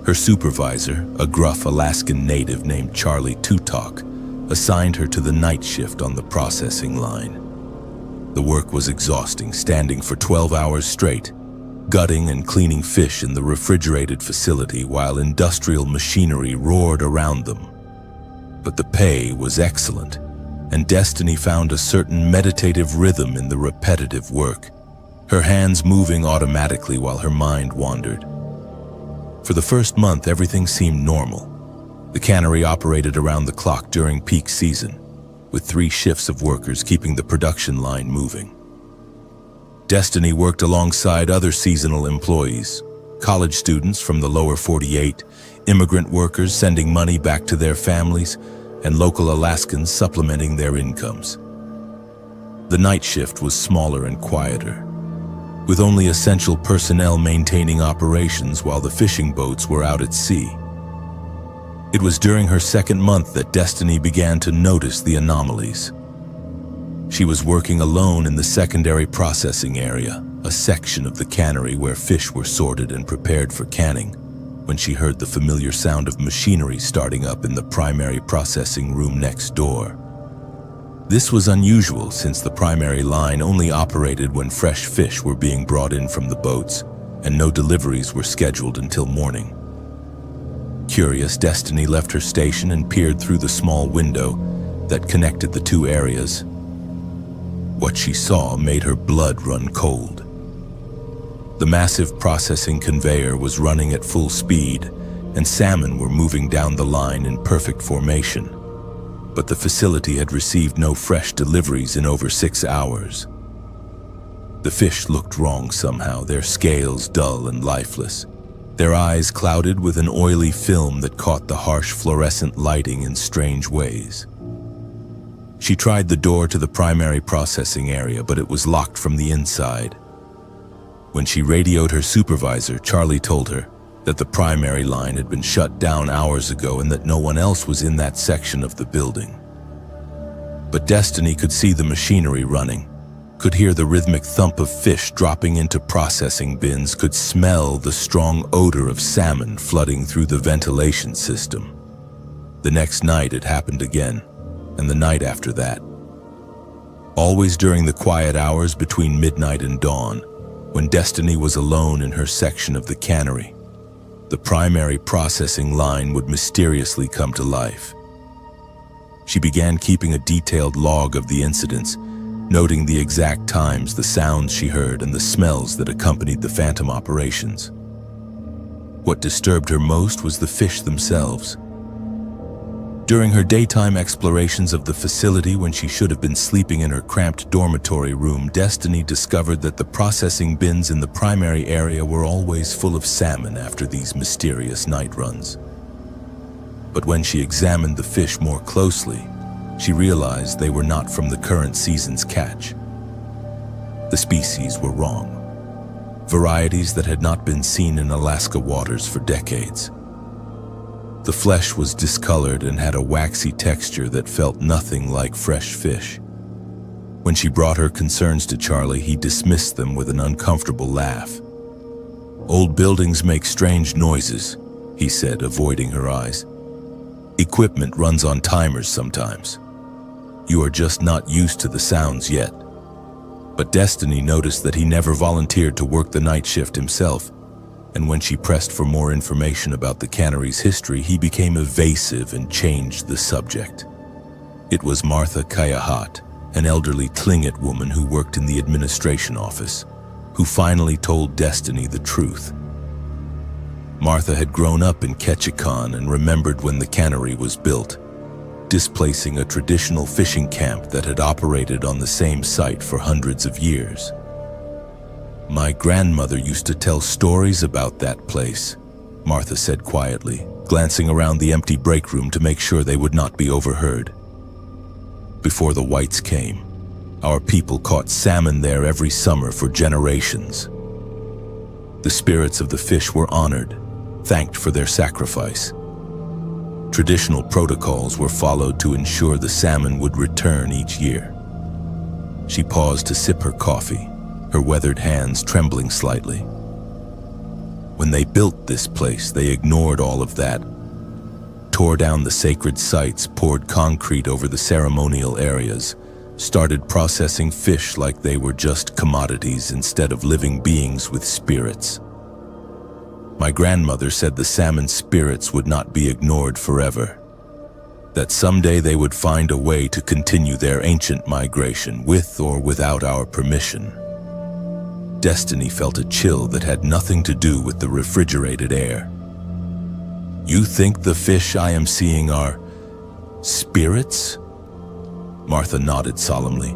Her supervisor, a gruff Alaskan native named Charlie Tutok, assigned her to the night shift on the processing line. The work was exhausting, standing for 12 hours straight, gutting and cleaning fish in the refrigerated facility while industrial machinery roared around them. But the pay was excellent, and Destiny found a certain meditative rhythm in the repetitive work, her hands moving automatically while her mind wandered. For the first month, everything seemed normal. The cannery operated around the clock during peak season, with 3 shifts of workers keeping the production line moving. Destiny worked alongside other seasonal employees, college students from the lower 48, immigrant workers sending money back to their families, and local Alaskans supplementing their incomes. The night shift was smaller and quieter, with only essential personnel maintaining operations while the fishing boats were out at sea. It was during her second month that Destiny began to notice the anomalies. She was working alone in the secondary processing area, a section of the cannery where fish were sorted and prepared for canning, when she heard the familiar sound of machinery starting up in the primary processing room next door. This was unusual since the primary line only operated when fresh fish were being brought in from the boats, and no deliveries were scheduled until morning. Curious, Destiny left her station and peered through the small window that connected the 2 areas. What she saw made her blood run cold. The massive processing conveyor was running at full speed, and salmon were moving down the line in perfect formation. But the facility had received no fresh deliveries in over 6 hours. The fish looked wrong somehow, their scales dull and lifeless, their eyes clouded with an oily film that caught the harsh fluorescent lighting in strange ways. She tried the door to the primary processing area, but it was locked from the inside. When she radioed her supervisor, Charlie told her that the primary line had been shut down hours ago and that no one else was in that section of the building. But Destiny could see the machinery running, could hear the rhythmic thump of fish dropping into processing bins, could smell the strong odor of salmon flooding through the ventilation system. The next night it happened again, and the night after that. Always during the quiet hours between midnight and dawn, when Destiny was alone in her section of the cannery, the primary processing line would mysteriously come to life. She began keeping a detailed log of the incidents, noting the exact times, the sounds she heard, and the smells that accompanied the phantom operations. What disturbed her most was the fish themselves. During her daytime explorations of the facility when she should have been sleeping in her cramped dormitory room, Destiny discovered that the processing bins in the primary area were always full of salmon after these mysterious night runs. But when she examined the fish more closely, she realized they were not from the current season's catch. The species were wrong. Varieties that had not been seen in Alaska waters for decades. The flesh was discolored and had a waxy texture that felt nothing like fresh fish. When she brought her concerns to Charlie, he dismissed them with an uncomfortable laugh. "Old buildings make strange noises," he said, avoiding her eyes. "Equipment runs on timers sometimes. You are just not used to the sounds yet." But Destiny noticed that he never volunteered to work the night shift himself, and when she pressed for more information about the cannery's history, he became evasive and changed the subject. It was Martha Kayahat, an elderly Tlingit woman who worked in the administration office, who finally told Destiny the truth. Martha had grown up in Ketchikan and remembered when the cannery was built, displacing a traditional fishing camp that had operated on the same site for hundreds of years. "My grandmother used to tell stories about that place," Martha said quietly, glancing around the empty break room to make sure they would not be overheard. "Before the whites came, our people caught salmon there every summer for generations. The spirits of the fish were honored, thanked for their sacrifice. Traditional protocols were followed to ensure the salmon would return each year." She paused to sip her coffee, her weathered hands trembling slightly. "When they built this place, they ignored all of that, tore down the sacred sites, poured concrete over the ceremonial areas, started processing fish like they were just commodities instead of living beings with spirits. My grandmother said the salmon spirits would not be ignored forever, that someday they would find a way to continue their ancient migration with or without our permission." Destiny felt a chill that had nothing to do with the refrigerated air. "You think the fish I am seeing are spirits?" Martha nodded solemnly.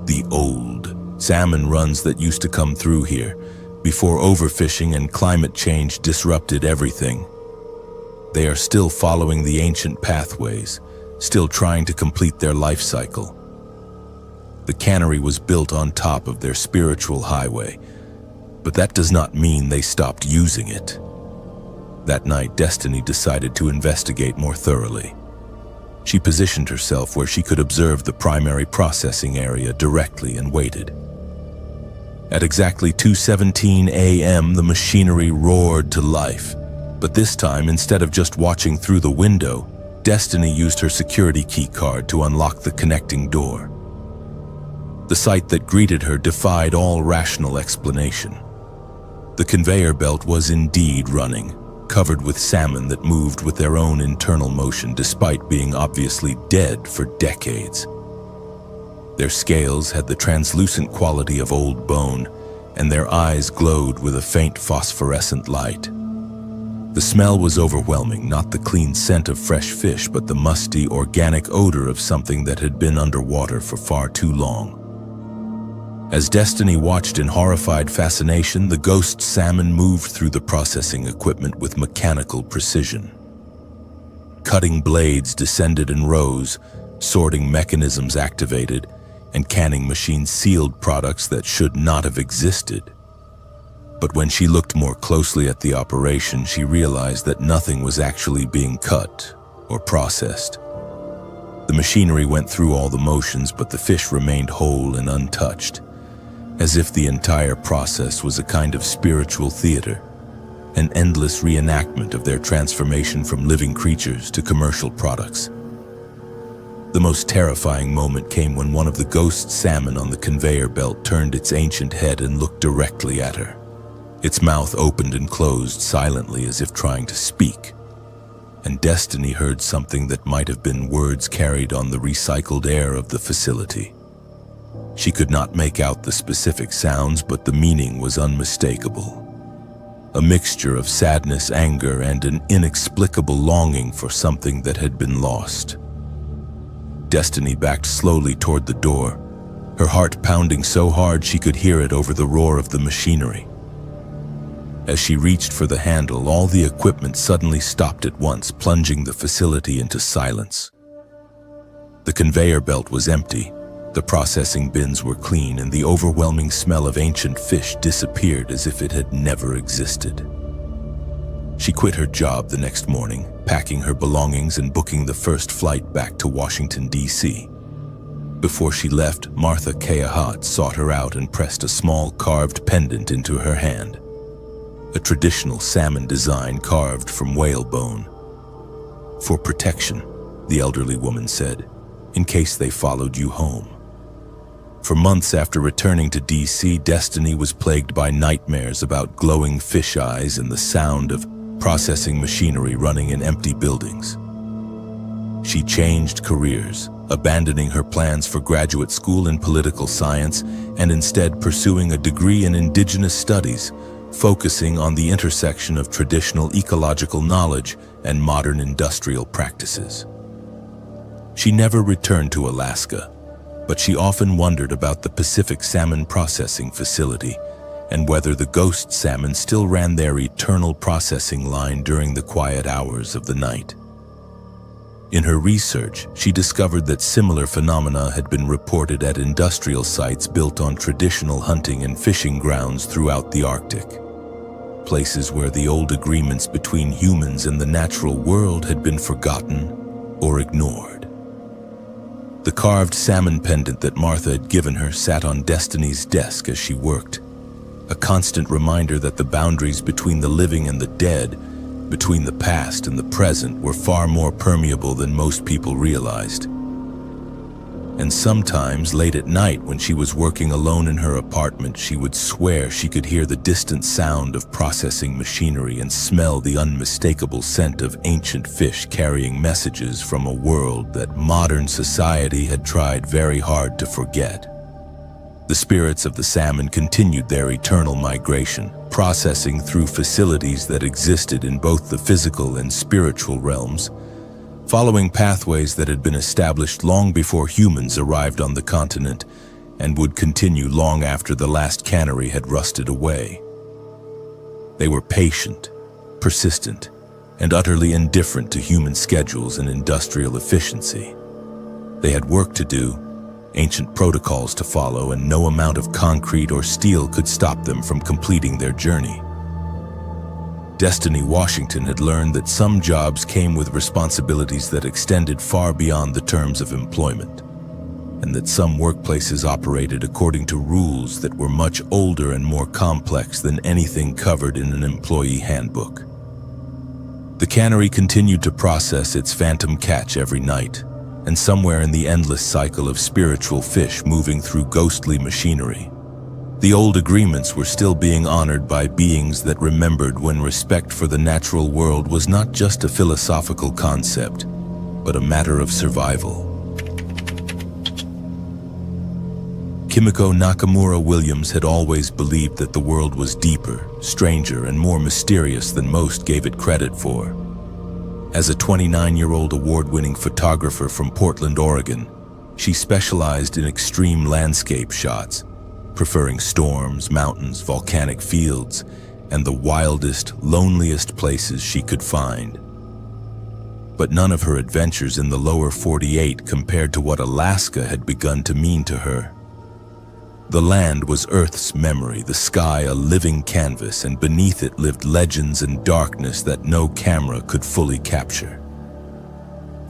"The old salmon runs that used to come through here, before overfishing and climate change disrupted everything. They are still following the ancient pathways, still trying to complete their life cycle. The cannery was built on top of their spiritual highway, but that does not mean they stopped using it." That night, Destiny decided to investigate more thoroughly. She positioned herself where she could observe the primary processing area directly and waited. At exactly 2:17 a.m., the machinery roared to life. But this time, instead of just watching through the window, Destiny used her security key card to unlock the connecting door. The sight that greeted her defied all rational explanation. The conveyor belt was indeed running, covered with salmon that moved with their own internal motion despite being obviously dead for decades. Their scales had the translucent quality of old bone, and their eyes glowed with a faint phosphorescent light. The smell was overwhelming, not the clean scent of fresh fish, but the musty, organic odor of something that had been underwater for far too long. As Destiny watched in horrified fascination, the ghost salmon moved through the processing equipment with mechanical precision. Cutting blades descended in rows, sorting mechanisms activated, and canning machines sealed products that should not have existed. But when she looked more closely at the operation, she realized that nothing was actually being cut or processed. The machinery went through all the motions, but the fish remained whole and untouched, as if the entire process was a kind of spiritual theater, an endless reenactment of their transformation from living creatures to commercial products. The most terrifying moment came when one of the ghost salmon on the conveyor belt turned its ancient head and looked directly at her. Its mouth opened and closed silently as if trying to speak, and Destiny heard something that might have been words carried on the recycled air of the facility. She could not make out the specific sounds, but the meaning was unmistakable. a mixture of sadness, anger, and an inexplicable longing for something that had been lost. Destiny backed slowly toward the door, her heart pounding so hard she could hear it over the roar of the machinery. As she reached for the handle, all the equipment suddenly stopped at once, plunging the facility into silence. The conveyor belt was empty, the processing bins were clean, and the overwhelming smell of ancient fish disappeared as if it had never existed. She quit her job the next morning, packing her belongings and booking the first flight back to Washington, D.C. Before she left, Martha Keahat sought her out and pressed a small carved pendant into her hand. A traditional salmon design carved from whale bone. "For protection," the elderly woman said, "in case they followed you home." For months after returning to D.C., Destiny was plagued by nightmares about glowing fish eyes and the sound of processing machinery running in empty buildings. She changed careers, abandoning her plans for graduate school in political science and instead pursuing a degree in indigenous studies, focusing on the intersection of traditional ecological knowledge and modern industrial practices. She never returned to Alaska, but she often wondered about the Pacific Salmon Processing Facility and whether the ghost salmon still ran their eternal processing line during the quiet hours of the night. In her research, she discovered that similar phenomena had been reported at industrial sites built on traditional hunting and fishing grounds throughout the Arctic, places where the old agreements between humans and the natural world had been forgotten or ignored. The carved salmon pendant that Martha had given her sat on Destiny's desk as she worked, a constant reminder that the boundaries between the living and the dead, between the past and the present, were far more permeable than most people realized. And sometimes, late at night, when she was working alone in her apartment, she would swear she could hear the distant sound of processing machinery and smell the unmistakable scent of ancient fish carrying messages from a world that modern society had tried very hard to forget. The spirits of the salmon continued their eternal migration, processing through facilities that existed in both the physical and spiritual realms, following pathways that had been established long before humans arrived on the continent and would continue long after the last cannery had rusted away. They were patient, persistent, and utterly indifferent to human schedules and industrial efficiency. They had work to do, ancient protocols to follow, and no amount of concrete or steel could stop them from completing their journey. Destiny Washington had learned that some jobs came with responsibilities that extended far beyond the terms of employment, and that some workplaces operated according to rules that were much older and more complex than anything covered in an employee handbook. The cannery continued to process its phantom catch every night, and somewhere in the endless cycle of spiritual fish moving through ghostly machinery, the old agreements were still being honored by beings that remembered when respect for the natural world was not just a philosophical concept, but a matter of survival. Kimiko Nakamura Williams had always believed that the world was deeper, stranger, and more mysterious than most gave it credit for. As a 29-year-old award-winning photographer from Portland, Oregon, she specialized in extreme landscape shots, preferring storms, mountains, volcanic fields, and the wildest, loneliest places she could find. But none of her adventures in the lower 48 compared to what Alaska had begun to mean to her. The land was Earth's memory, the sky a living canvas, and beneath it lived legends and darkness that no camera could fully capture.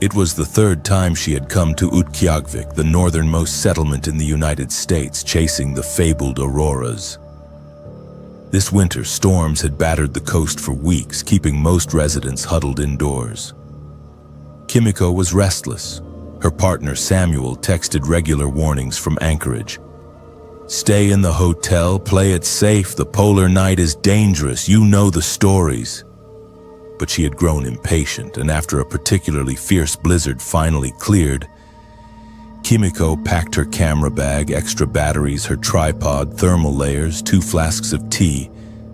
It was the third time she had come to Utqiagvik, the northernmost settlement in the United States, chasing the fabled auroras. This winter, storms had battered the coast for weeks, keeping most residents huddled indoors. Kimiko was restless. Her partner Samuel texted regular warnings from Anchorage. "Stay in the hotel, play it safe, the polar night is dangerous, you know the stories." But she had grown impatient, and after a particularly fierce blizzard finally cleared, Kimiko packed her camera bag, extra batteries, her tripod, thermal layers, 2 flasks of tea,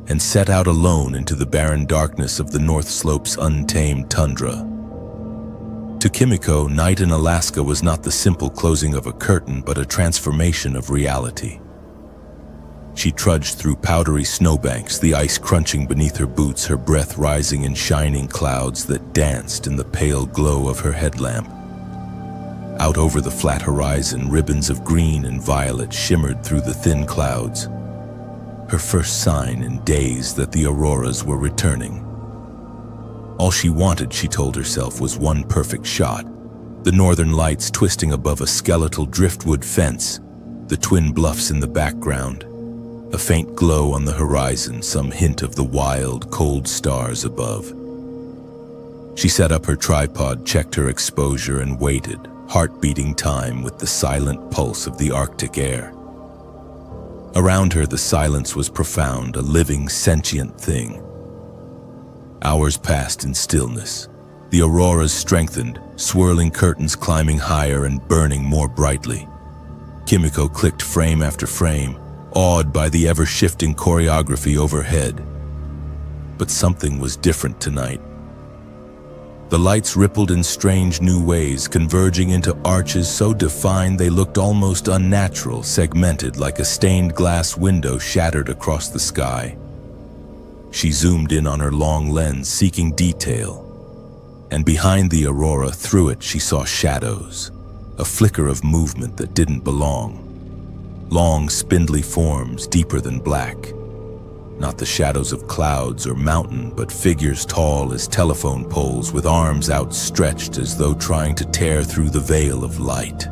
and set out alone into the barren darkness of the North Slope's untamed tundra. To Kimiko, night in Alaska was not the simple closing of a curtain, but a transformation of reality. She trudged through powdery snowbanks, the ice crunching beneath her boots, her breath rising in shining clouds that danced in the pale glow of her headlamp. Out over the flat horizon, ribbons of green and violet shimmered through the thin clouds. Her first sign in days that the auroras were returning. All she wanted, she told herself, was one perfect shot. The northern lights twisting above a skeletal driftwood fence, the twin bluffs in the background, a faint glow on the horizon, some hint of the wild, cold stars above. She set up her tripod, checked her exposure, and waited, heart beating time with the silent pulse of the Arctic air. Around her, the silence was profound, a living, sentient thing. Hours passed in stillness. The auroras strengthened, swirling curtains climbing higher and burning more brightly. Kimiko clicked frame after frame, awed by the ever-shifting choreography overhead. But something was different tonight. The lights rippled in strange new ways, converging into arches so defined they looked almost unnatural, segmented like a stained glass window shattered across the sky. She zoomed in on her long lens, seeking detail. And behind the aurora, through it, she saw shadows, a flicker of movement that didn't belong. Long, spindly forms, deeper than black. Not the shadows of clouds or mountain, but figures tall as telephone poles with arms outstretched as though trying to tear through the veil of light.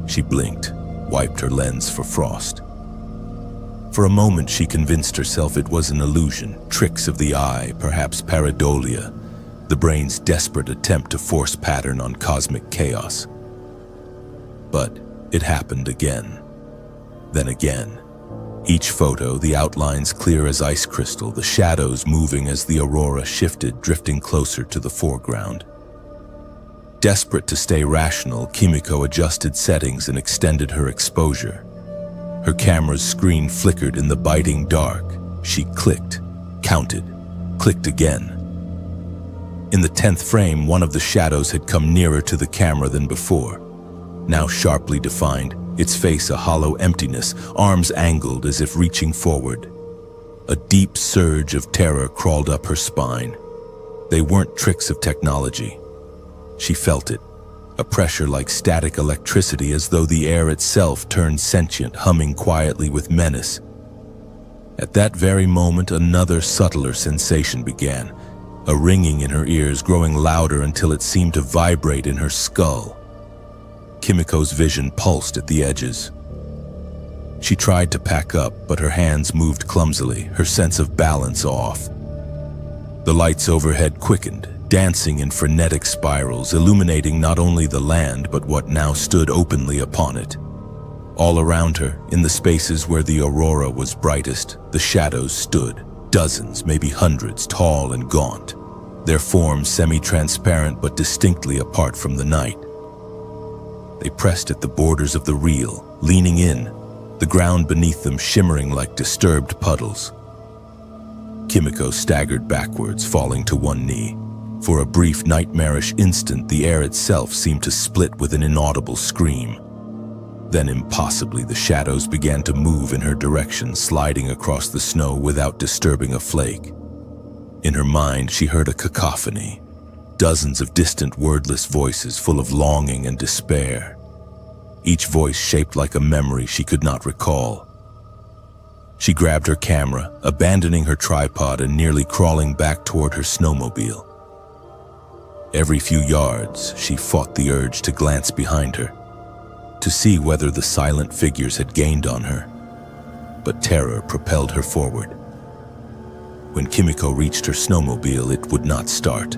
She blinked, wiped her lens for frost. For a moment, she convinced herself it was an illusion, tricks of the eye, perhaps pareidolia, the brain's desperate attempt to force pattern on cosmic chaos. But it happened again. Then again. Each photo, the outlines clear as ice crystal, the shadows moving as the aurora shifted, drifting closer to the foreground. Desperate to stay rational, Kimiko adjusted settings and extended her exposure. Her camera's screen flickered in the biting dark. She clicked, counted, clicked again. In the 10th frame, one of the shadows had come nearer to the camera than before. Now sharply defined, its face a hollow emptiness, arms angled as if reaching forward. A deep surge of terror crawled up her spine. They weren't tricks of technology. She felt it, a pressure like static electricity, as though the air itself turned sentient, humming quietly with menace. At that very moment, another subtler sensation began, a ringing in her ears, growing louder until it seemed to vibrate in her skull. Kimiko's vision pulsed at the edges. She tried to pack up, but her hands moved clumsily, her sense of balance off. The lights overhead quickened, dancing in frenetic spirals, illuminating not only the land but what now stood openly upon it. All around her, in the spaces where the aurora was brightest, the shadows stood, dozens, maybe hundreds, tall and gaunt, their forms semi-transparent but distinctly apart from the night. They pressed at the borders of the real, leaning in, the ground beneath them shimmering like disturbed puddles. Kimiko staggered backwards, falling to one knee. For a brief, nightmarish instant, the air itself seemed to split with an inaudible scream. Then, impossibly, the shadows began to move in her direction, sliding across the snow without disturbing a flake. In her mind, she heard a cacophony, dozens of distant, wordless voices full of longing and despair, each voice shaped like a memory she could not recall. She grabbed her camera, abandoning her tripod and nearly crawling back toward her snowmobile. Every few yards, she fought the urge to glance behind her, to see whether the silent figures had gained on her. But terror propelled her forward. When Kimiko reached her snowmobile, it would not start.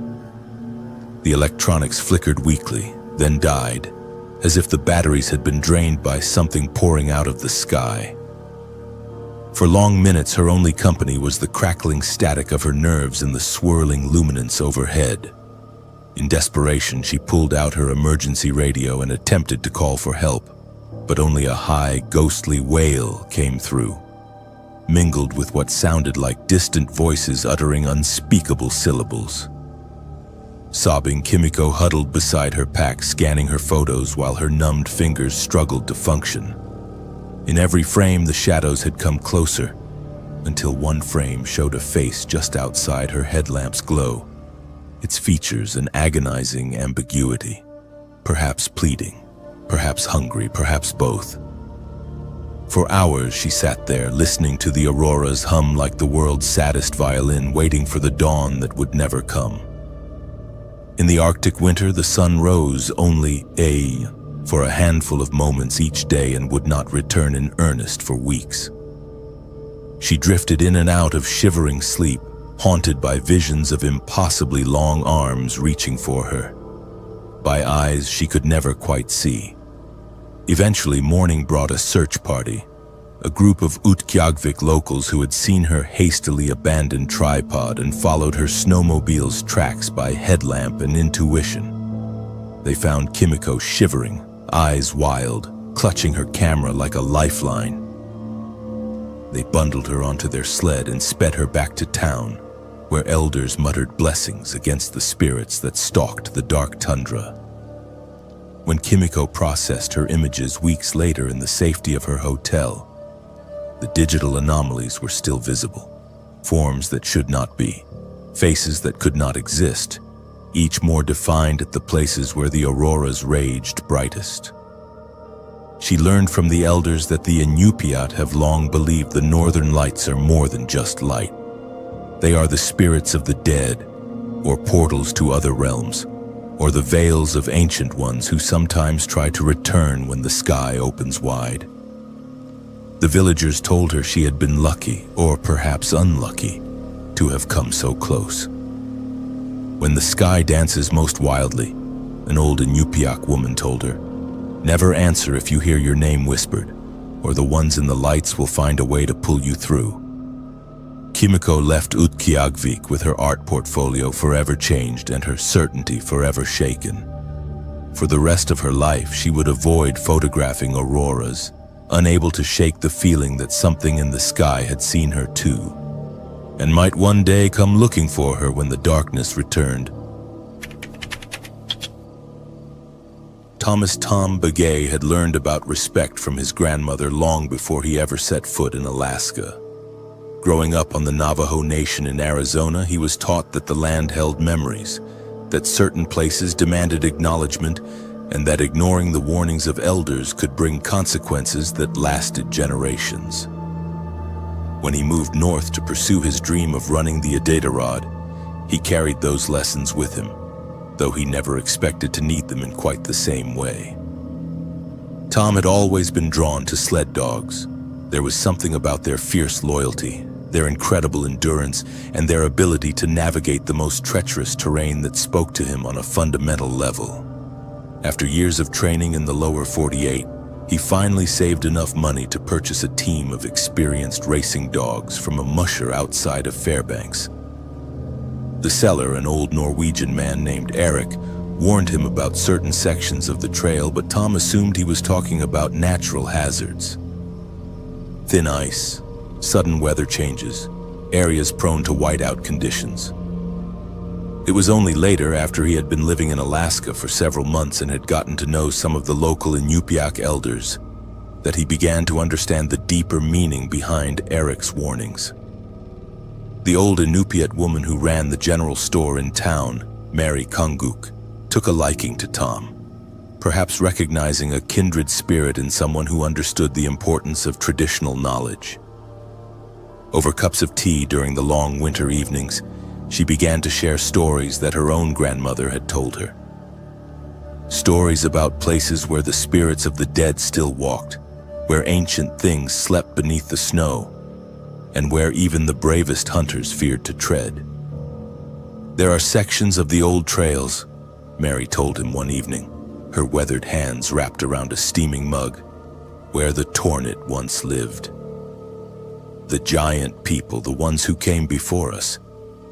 The electronics flickered weakly, then died, as if the batteries had been drained by something pouring out of the sky. For long minutes, her only company was the crackling static of her nerves and the swirling luminance overhead. In desperation, she pulled out her emergency radio and attempted to call for help, but only a high, ghostly wail came through. mingled with what sounded like distant voices uttering unspeakable syllables. Sobbing, Kimiko huddled beside her pack, scanning her photos while her numbed fingers struggled to function. In every frame, the shadows had come closer, until one frame showed a face just outside her headlamp's glow, its features an agonizing ambiguity, perhaps pleading, perhaps hungry, perhaps both. For hours she sat there, listening to the auroras hum like the world's saddest violin, waiting for the dawn that would never come. In the Arctic winter, the sun rose only for a handful of moments each day and would not return in earnest for weeks. She drifted in and out of shivering sleep, haunted by visions of impossibly long arms reaching for her, by eyes she could never quite see. Eventually, morning brought a search party, a group of Utqiagvik locals who had seen her hastily abandon tripod and followed her snowmobile's tracks by headlamp and intuition. They found Kimiko shivering, eyes wild, clutching her camera like a lifeline. They bundled her onto their sled and sped her back to town, where elders muttered blessings against the spirits that stalked the dark tundra. When Kimiko processed her images weeks later in the safety of her hotel, the digital anomalies were still visible. Forms that should not be, faces that could not exist, each more defined at the places where the auroras raged brightest. She learned from the elders that the Inupiat have long believed the northern lights are more than just light. They are the spirits of the dead, or portals to other realms, or the veils of ancient ones who sometimes try to return when the sky opens wide. The villagers told her she had been lucky, or perhaps unlucky, to have come so close. When the sky dances most wildly, an old Inupiaq woman told her, never answer if you hear your name whispered, or the ones in the lights will find a way to pull you through. Kimiko left Utqiagvik with her art portfolio forever changed and her certainty forever shaken. For the rest of her life, she would avoid photographing auroras, unable to shake the feeling that something in the sky had seen her too, and might one day come looking for her when the darkness returned. Thomas Tom Begay had learned about respect from his grandmother long before he ever set foot in Alaska. Growing up on the Navajo Nation in Arizona, he was taught that the land held memories, that certain places demanded acknowledgement, and that ignoring the warnings of elders could bring consequences that lasted generations. When he moved north to pursue his dream of running the Iditarod, he carried those lessons with him, though he never expected to need them in quite the same way. Tom had always been drawn to sled dogs. There was something about their fierce loyalty, their incredible endurance, and their ability to navigate the most treacherous terrain that spoke to him on a fundamental level. After years of training in the lower 48, he finally saved enough money to purchase a team of experienced racing dogs from a musher outside of Fairbanks. The seller, an old Norwegian man named Eric, warned him about certain sections of the trail, but Tom assumed he was talking about natural hazards. Thin ice, sudden weather changes, areas prone to whiteout conditions. It was only later, after he had been living in Alaska for several months and had gotten to know some of the local Inupiaq elders, that he began to understand the deeper meaning behind Eric's warnings. The old Inupiat woman who ran the general store in town, Mary Kunguk, took a liking to Tom, perhaps recognizing a kindred spirit in someone who understood the importance of traditional knowledge. Over cups of tea during the long winter evenings, she began to share stories that her own grandmother had told her. Stories about places where the spirits of the dead still walked, where ancient things slept beneath the snow, and where even the bravest hunters feared to tread. There are sections of the old trails, Mary told him one evening, her weathered hands wrapped around a steaming mug, where the Tornit once lived. The giant people, the ones who came before us,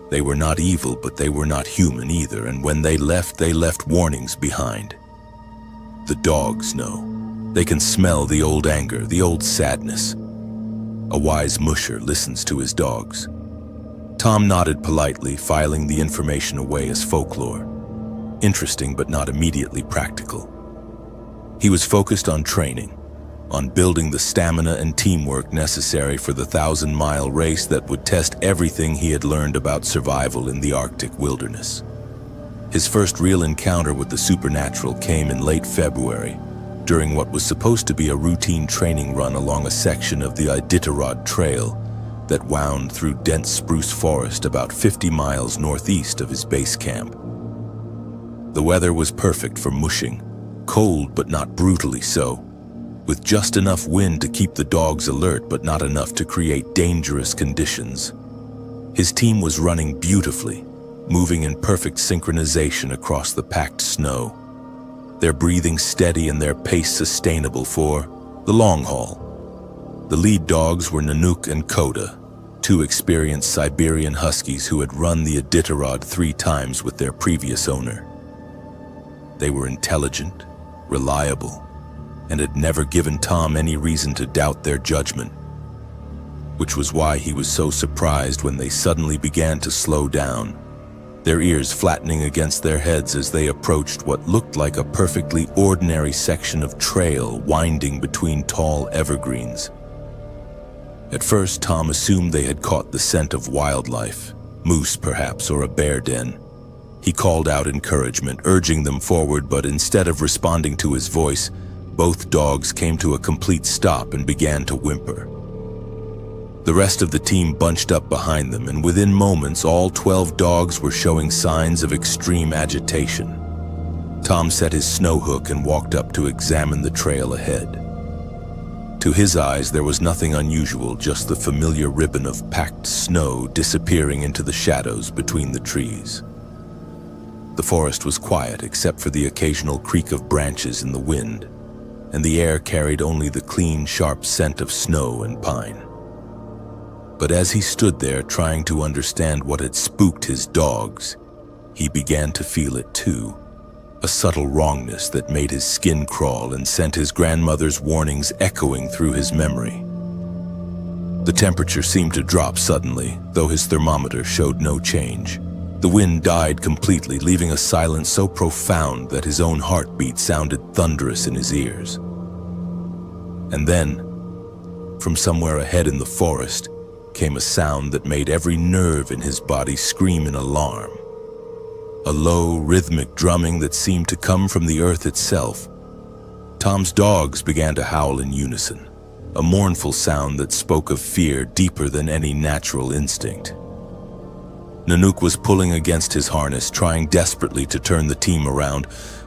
they were not evil, but they were not human either, and when they left warnings behind. The dogs know. They can smell the old anger, the old sadness. A wise musher listens to his dogs. Tom nodded politely, filing the information away as folklore. Interesting, but not immediately practical. He was focused on training, on building the stamina and teamwork necessary for the 1,000-mile race that would test everything he had learned about survival in the Arctic wilderness. His first real encounter with the supernatural came in late February, during what was supposed to be a routine training run along a section of the Iditarod Trail that wound through dense spruce forest about 50 miles northeast of his base camp. The weather was perfect for mushing, cold but not brutally so, with just enough wind to keep the dogs alert but not enough to create dangerous conditions. His team was running beautifully, moving in perfect synchronization across the packed snow, their breathing steady and their pace sustainable for the long haul. The lead dogs were Nanook and Koda, two experienced Siberian huskies who had run the Iditarod 3 times with their previous owner. They were intelligent, reliable, and had never given Tom any reason to doubt their judgment, which was why he was so surprised when they suddenly began to slow down, their ears flattening against their heads as they approached what looked like a perfectly ordinary section of trail winding between tall evergreens. At first, Tom assumed they had caught the scent of wildlife, moose perhaps, or a bear den. He called out encouragement, urging them forward, but instead of responding to his voice, both dogs came to a complete stop and began to whimper. The rest of the team bunched up behind them, and within moments, all 12 dogs were showing signs of extreme agitation. Tom set his snow hook and walked up to examine the trail ahead. To his eyes, there was nothing unusual, just the familiar ribbon of packed snow disappearing into the shadows between the trees. The forest was quiet except for the occasional creak of branches in the wind, and the air carried only the clean, sharp scent of snow and pine. But as he stood there trying to understand what had spooked his dogs, he began to feel it too, a subtle wrongness that made his skin crawl and sent his grandmother's warnings echoing through his memory. The temperature seemed to drop suddenly, though his thermometer showed no change. The wind died completely, leaving a silence so profound that his own heartbeat sounded thunderous in his ears. And then, from somewhere ahead in the forest, came a sound that made every nerve in his body scream in alarm. A low, rhythmic drumming that seemed to come from the earth itself. Tom's dogs began to howl in unison, a mournful sound that spoke of fear deeper than any natural instinct. Nanook was pulling against his harness, trying desperately to turn the team around,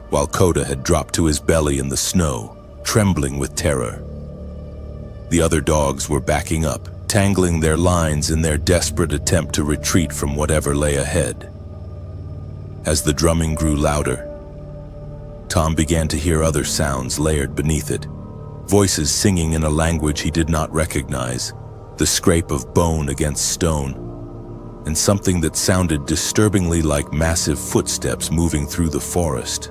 while Koda had dropped to his belly in the snow, trembling with terror. The other dogs were backing up, tangling their lines in their desperate attempt to retreat from whatever lay ahead. As the drumming grew louder, Tom began to hear other sounds layered beneath it, voices singing in a language he did not recognize, the scrape of bone against stone, and something that sounded disturbingly like massive footsteps moving through the forest.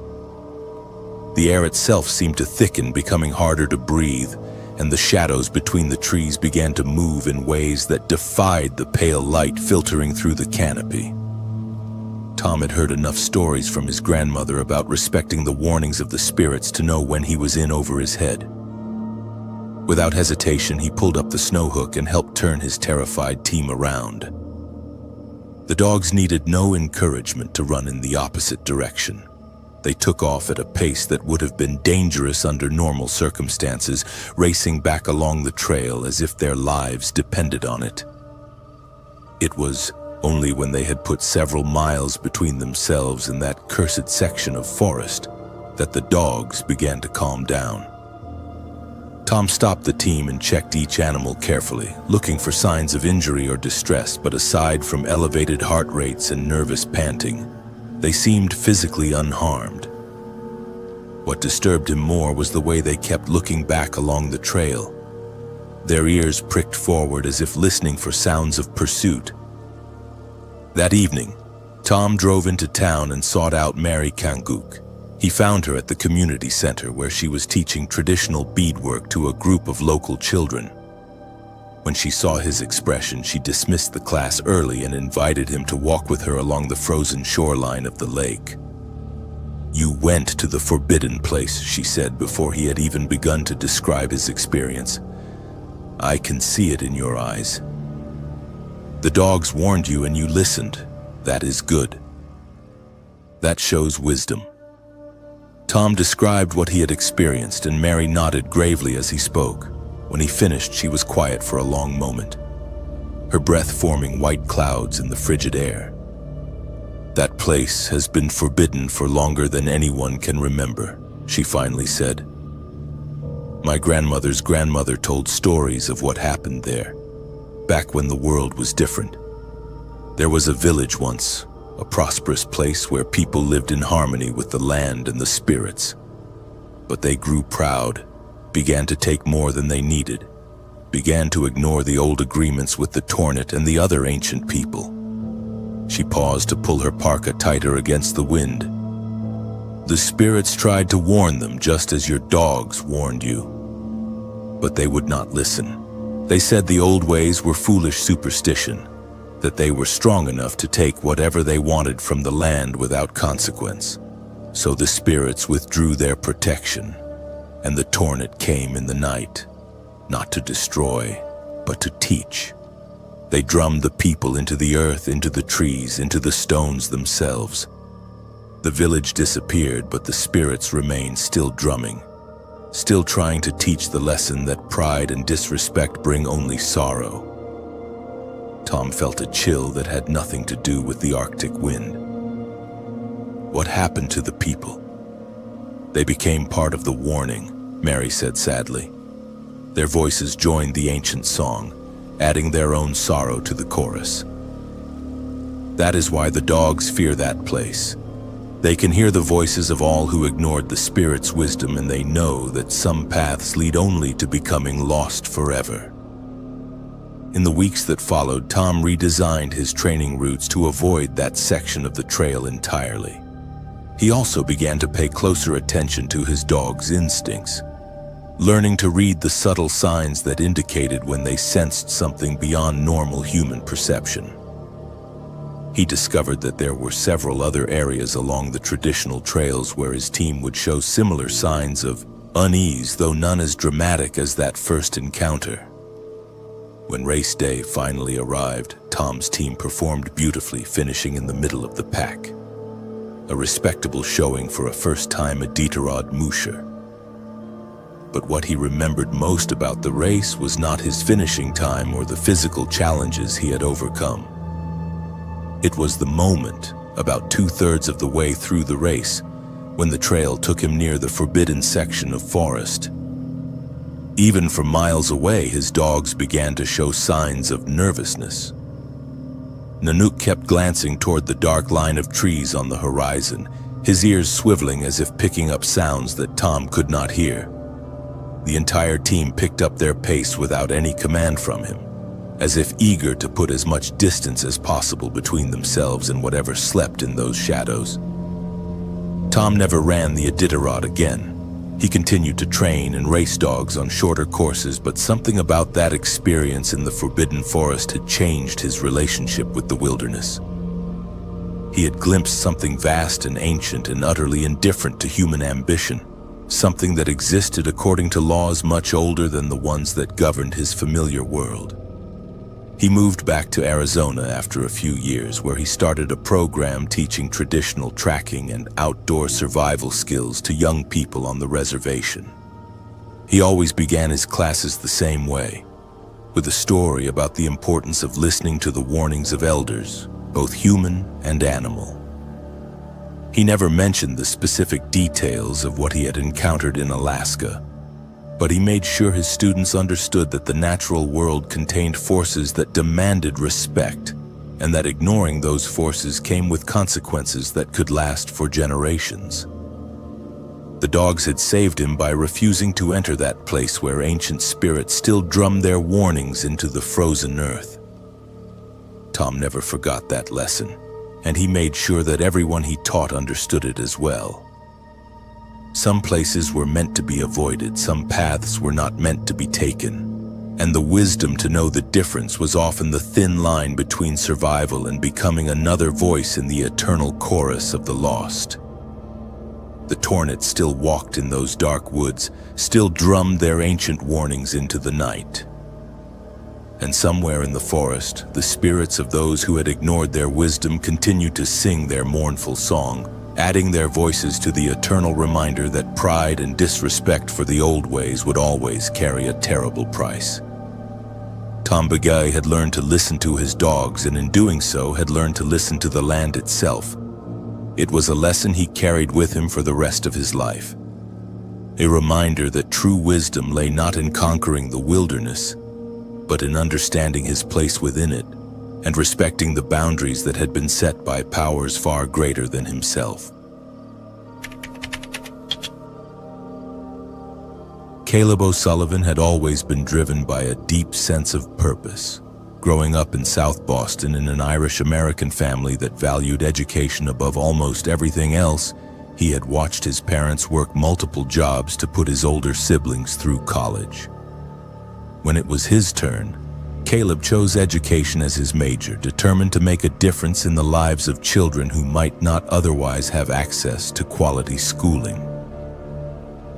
The air itself seemed to thicken, becoming harder to breathe, and the shadows between the trees began to move in ways that defied the pale light filtering through the canopy. Tom had heard enough stories from his grandmother about respecting the warnings of the spirits to know when he was in over his head. Without hesitation, he pulled up the snow hook and helped turn his terrified team around. The dogs needed no encouragement to run in the opposite direction. They took off at a pace that would have been dangerous under normal circumstances, racing back along the trail as if their lives depended on it. It was only when they had put several miles between themselves and that cursed section of forest that the dogs began to calm down. Tom stopped the team and checked each animal carefully, looking for signs of injury or distress, but aside from elevated heart rates and nervous panting, they seemed physically unharmed. What disturbed him more was the way they kept looking back along the trail, their ears pricked forward as if listening for sounds of pursuit. That evening, Tom drove into town and sought out Mary Kanguk. He found her at the community center where she was teaching traditional beadwork to a group of local children. When she saw his expression, she dismissed the class early and invited him to walk with her along the frozen shoreline of the lake. "You went to the forbidden place," she said before he had even begun to describe his experience. "I can see it in your eyes. The dogs warned you and you listened. That is good. That shows wisdom." Tom described what he had experienced, and Mary nodded gravely as he spoke. When he finished, she was quiet for a long moment, her breath forming white clouds in the frigid air. "That place has been forbidden for longer than anyone can remember," she finally said. "My grandmother's grandmother told stories of what happened there, back when the world was different. There was a village once, a prosperous place where people lived in harmony with the land and the spirits. But they grew proud, began to take more than they needed, began to ignore the old agreements with the Tornet and the other ancient people." She paused to pull her parka tighter against the wind. "The spirits tried to warn them just as your dogs warned you. But they would not listen. They said the old ways were foolish superstition, that they were strong enough to take whatever they wanted from the land without consequence. So the spirits withdrew their protection, and the Tornet came in the night, not to destroy, but to teach. They drummed the people into the earth, into the trees, into the stones themselves. The village disappeared, but the spirits remained, still drumming, still trying to teach the lesson that pride and disrespect bring only sorrow." Tom felt a chill that had nothing to do with the Arctic wind. "What happened to the people?" "They became part of the warning," Mary said sadly. Their voices joined the ancient song, adding their own sorrow to the chorus. "That is why the dogs fear that place. They can hear the voices of all who ignored the spirit's wisdom, and they know that some paths lead only to becoming lost forever." In the weeks that followed, Tom redesigned his training routes to avoid that section of the trail entirely. He also began to pay closer attention to his dog's instincts, learning to read the subtle signs that indicated when they sensed something beyond normal human perception. He discovered that there were several other areas along the traditional trails where his team would show similar signs of unease, though none as dramatic as that first encounter. When race day finally arrived, Tom's team performed beautifully, finishing in the middle of the pack. A respectable showing for a first-time Iditarod Musher. But what he remembered most about the race was not his finishing time or the physical challenges he had overcome. It was the moment, about 2/3 of the way through the race, when the trail took him near the forbidden section of forest. Even from miles away, his dogs began to show signs of nervousness. Nanook kept glancing toward the dark line of trees on the horizon, his ears swiveling as if picking up sounds that Tom could not hear. The entire team picked up their pace without any command from him, as if eager to put as much distance as possible between themselves and whatever slept in those shadows. Tom never ran the Iditarod again. He continued to train and race dogs on shorter courses, but something about that experience in the Forbidden Forest had changed his relationship with the wilderness. He had glimpsed something vast and ancient and utterly indifferent to human ambition, something that existed according to laws much older than the ones that governed his familiar world. He moved back to Arizona after a few years, where he started a program teaching traditional tracking and outdoor survival skills to young people on the reservation. He always began his classes the same way, with a story about the importance of listening to the warnings of elders, both human and animal. He never mentioned the specific details of what he had encountered in Alaska, but he made sure his students understood that the natural world contained forces that demanded respect, and that ignoring those forces came with consequences that could last for generations. The dogs had saved him by refusing to enter that place where ancient spirits still drummed their warnings into the frozen earth. Tom never forgot that lesson, and he made sure that everyone he taught understood it as well. Some places were meant to be avoided, some paths were not meant to be taken, and the wisdom to know the difference was often the thin line between survival and becoming another voice in the eternal chorus of the lost. The Tornets still walked in those dark woods, still drummed their ancient warnings into the night. And somewhere in the forest, the spirits of those who had ignored their wisdom continued to sing their mournful song, adding their voices to the eternal reminder that pride and disrespect for the old ways would always carry a terrible price. Tambagay had learned to listen to his dogs, and in doing so had learned to listen to the land itself. It was a lesson he carried with him for the rest of his life. A reminder that true wisdom lay not in conquering the wilderness, but in understanding his place within it and respecting the boundaries that had been set by powers far greater than himself. Caleb O'Sullivan had always been driven by a deep sense of purpose. Growing up in South Boston in an Irish-American family that valued education above almost everything else, he had watched his parents work multiple jobs to put his older siblings through college. When it was his turn, Caleb chose education as his major, determined to make a difference in the lives of children who might not otherwise have access to quality schooling.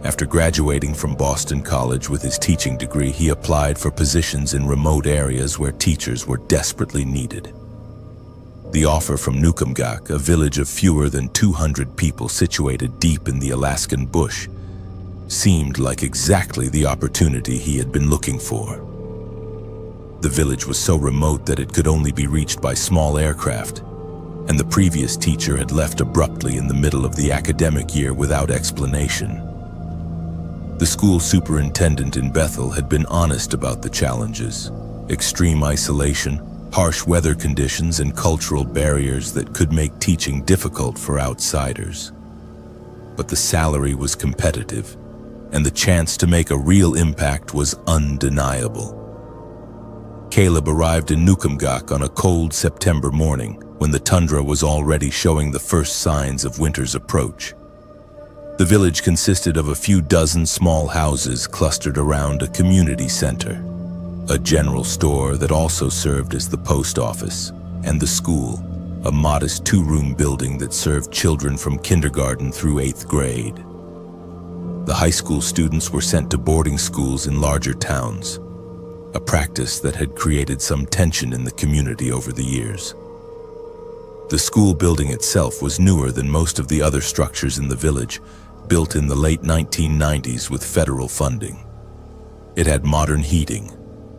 After graduating from Boston College with his teaching degree, he applied for positions in remote areas where teachers were desperately needed. The offer from Nukumgak, a village of fewer than 200 people situated deep in the Alaskan bush, seemed like exactly the opportunity he had been looking for. The village was so remote that it could only be reached by small aircraft, and the previous teacher had left abruptly in the middle of the academic year without explanation. The school superintendent in Bethel had been honest about the challenges: extreme isolation, harsh weather conditions, and cultural barriers that could make teaching difficult for outsiders. But the salary was competitive, and the chance to make a real impact was undeniable. Caleb arrived in Nukumgak on a cold September morning when the tundra was already showing the first signs of winter's approach. The village consisted of a few dozen small houses clustered around a community center, a general store that also served as the post office, and the school, a modest two-room building that served children from kindergarten through 8th grade. The high school students were sent to boarding schools in larger towns, a practice that had created some tension in the community over the years. The school building itself was newer than most of the other structures in the village, built in the late 1990s with federal funding. It had modern heating,